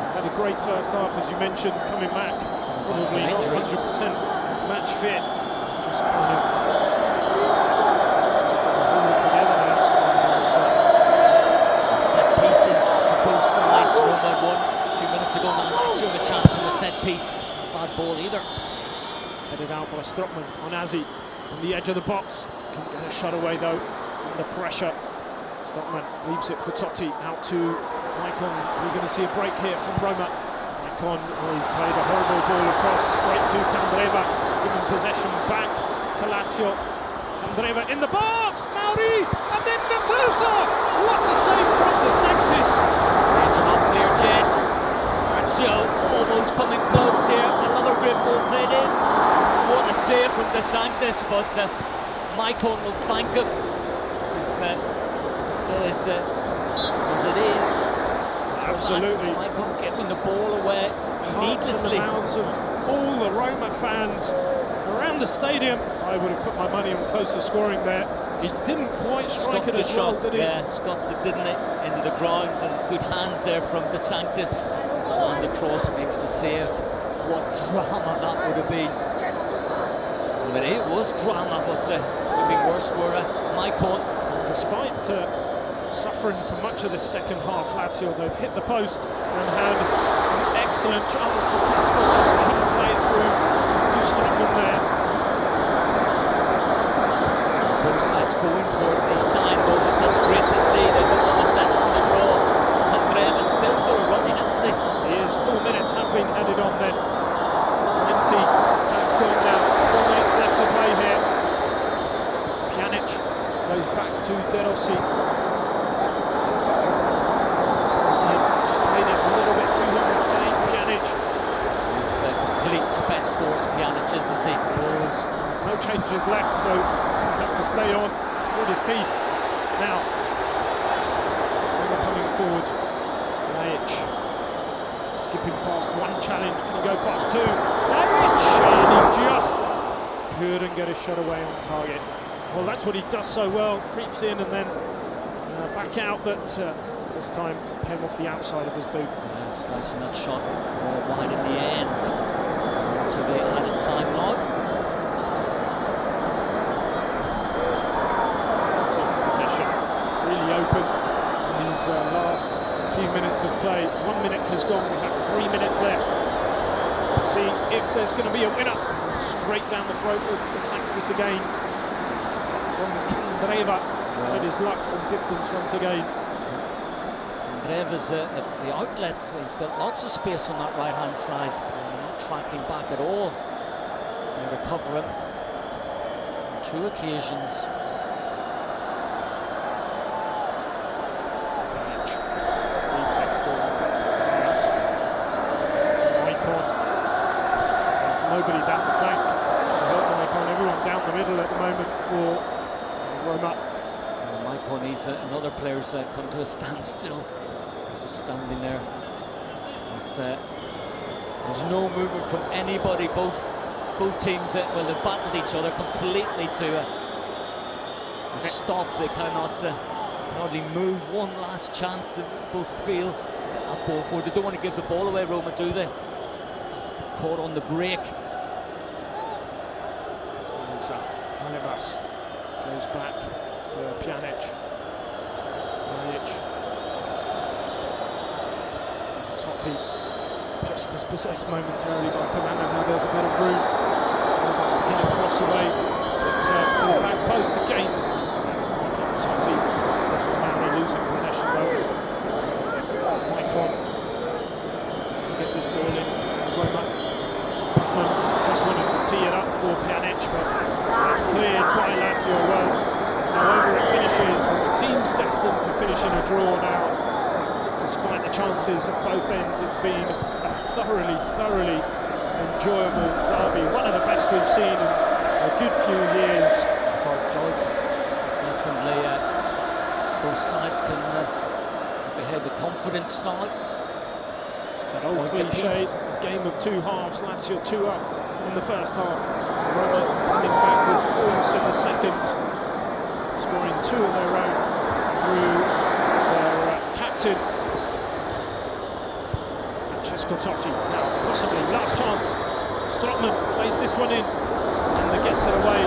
had a great first half, as you mentioned, coming back. Probably not 100% match fit. Just trying to hold it together now. Set pieces for both sides. Roma won a few minutes ago. Now Lazio have a chance on the set piece. Bad ball either. Headed out by Strootman on Azzi on the edge of the box. Couldn't get a shot away though. Under pressure. Strootman leaves it for Totti. Out to Maicon. We're going to see a break here from Roma. Maicon, he's played a horrible ball across straight to Candreva, giving possession back to Lazio. Candreva in the box, Mauri, and then the closer. What a save from De Sanctis. Danger not clear yet. Lazio almost coming close here. Another great ball played in. What a save from De Sanctis, but Maicon will thank him. it stays as it is. Absolutely. Michael giving the ball away needlessly. In the mouths of all the Roma fans around the stadium. I would have put my money on closer scoring there. He didn't quite strike it as well, did he? Yeah, scuffed it, didn't it? Into the ground, and good hands there from De Sanctis. And the cross makes the save. What drama that would have been. I mean, it was drama, but it would have been worse for Michael. Despite suffering for much of this second half, Lazio, they've hit the post and had an excellent chance, and Questo just couldn't play it through to Strotman there. Both sides going for it, these dying moments. That's great to see. They've got all set for the draw. Andrea's still full of running, isn't he? He is. 4 minutes have been added on then. Momenti have gone now. 4 minutes left to play here. Pjanic goes back to Rossi. He's played it a little bit too long again. Pjanic. He's a complete spent force, Pjanic, isn't he? There's no changes left, so he's going to have to stay on with his teeth. Now, coming forward. Skipping past one challenge, can he go past two? And he just couldn't get his shot away on target. Well, that's what he does so well, creeps in and then back out, but this time came off the outside of his boot. Yeah, slicing that shot more wide in the end. Until they added time now. That's it, possession. It's really open in these last few minutes of play. 1 minute has gone, we have 3 minutes left to see if there's going to be a winner. Straight down the throat of De Sanctis again from Candreva. Tried his luck from distance once again. Candreva's the outlet. He's got lots of space on that right hand side. Not tracking back at all. They recover him on 2 occasions. Nobody down the flank to help Maicon. Everyone down the middle at the moment for Roma. Maicon needs another player's come to a standstill. He's just standing there. But, there's no movement from anybody. Both teams, well, they've battled each other completely to a stop. They cannot hardly move. One last chance. They both feel that ball forward. They don't want to give the ball away, Roma, do they? Caught on the break. Alebas goes back to Pjanic. Totti just dispossessed momentarily by Commander. Now there's a bit of room. Alebas to get a cross away. It's to the back post again. This time Totti. Stefano Mauri losing possession though. Maicon get this ball in. Roma. Just wanted to tee it up for Pjanic, but it's cleared by Lazio well. However it finishes, it seems destined to finish in a draw now. Despite the chances at both ends, it's been a thoroughly enjoyable derby. One of the best we've seen in a good few years. Definitely both sides can look ahead with confidence now. That old cliche, a game of 2 halves. Lazio 2 up in the first half. Roma coming back with force in the second, scoring 2 of their own through their captain, Francesco Totti. Now, possibly last chance. Strotman plays this one in, and they gets it away.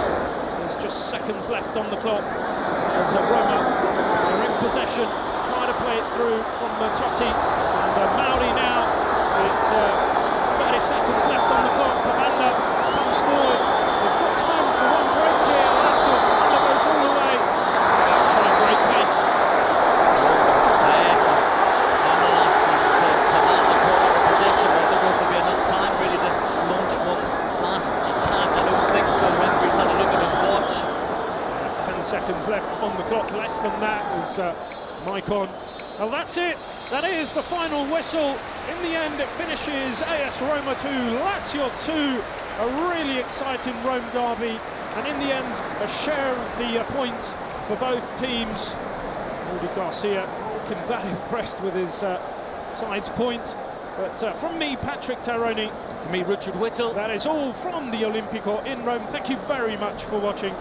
There's just seconds left on the clock. As Roma are in possession, try to play it through from Totti, and Mauri now. It's 30 seconds left on the clock. Commander comes forward. They've got time for one break here. Lazio, Commander goes all the way. That's showing great pace. Analyze and Commander caught up possession. I don't know if there'll be enough time really to launch one last attack. I don't think so. The referee's had a look at his watch. 10 seconds left on the clock. Less than that as Maicon. Well, that's it. That is the final whistle. In the end, it finishes AS Roma 2, Lazio 2. A really exciting Rome derby. And in the end, a share of the points for both teams. Rudy Garcia looking that impressed with his sides point. But from me, Patrick Taroni. For me, Richard Whittle. That is all from the Olimpico in Rome. Thank you very much for watching.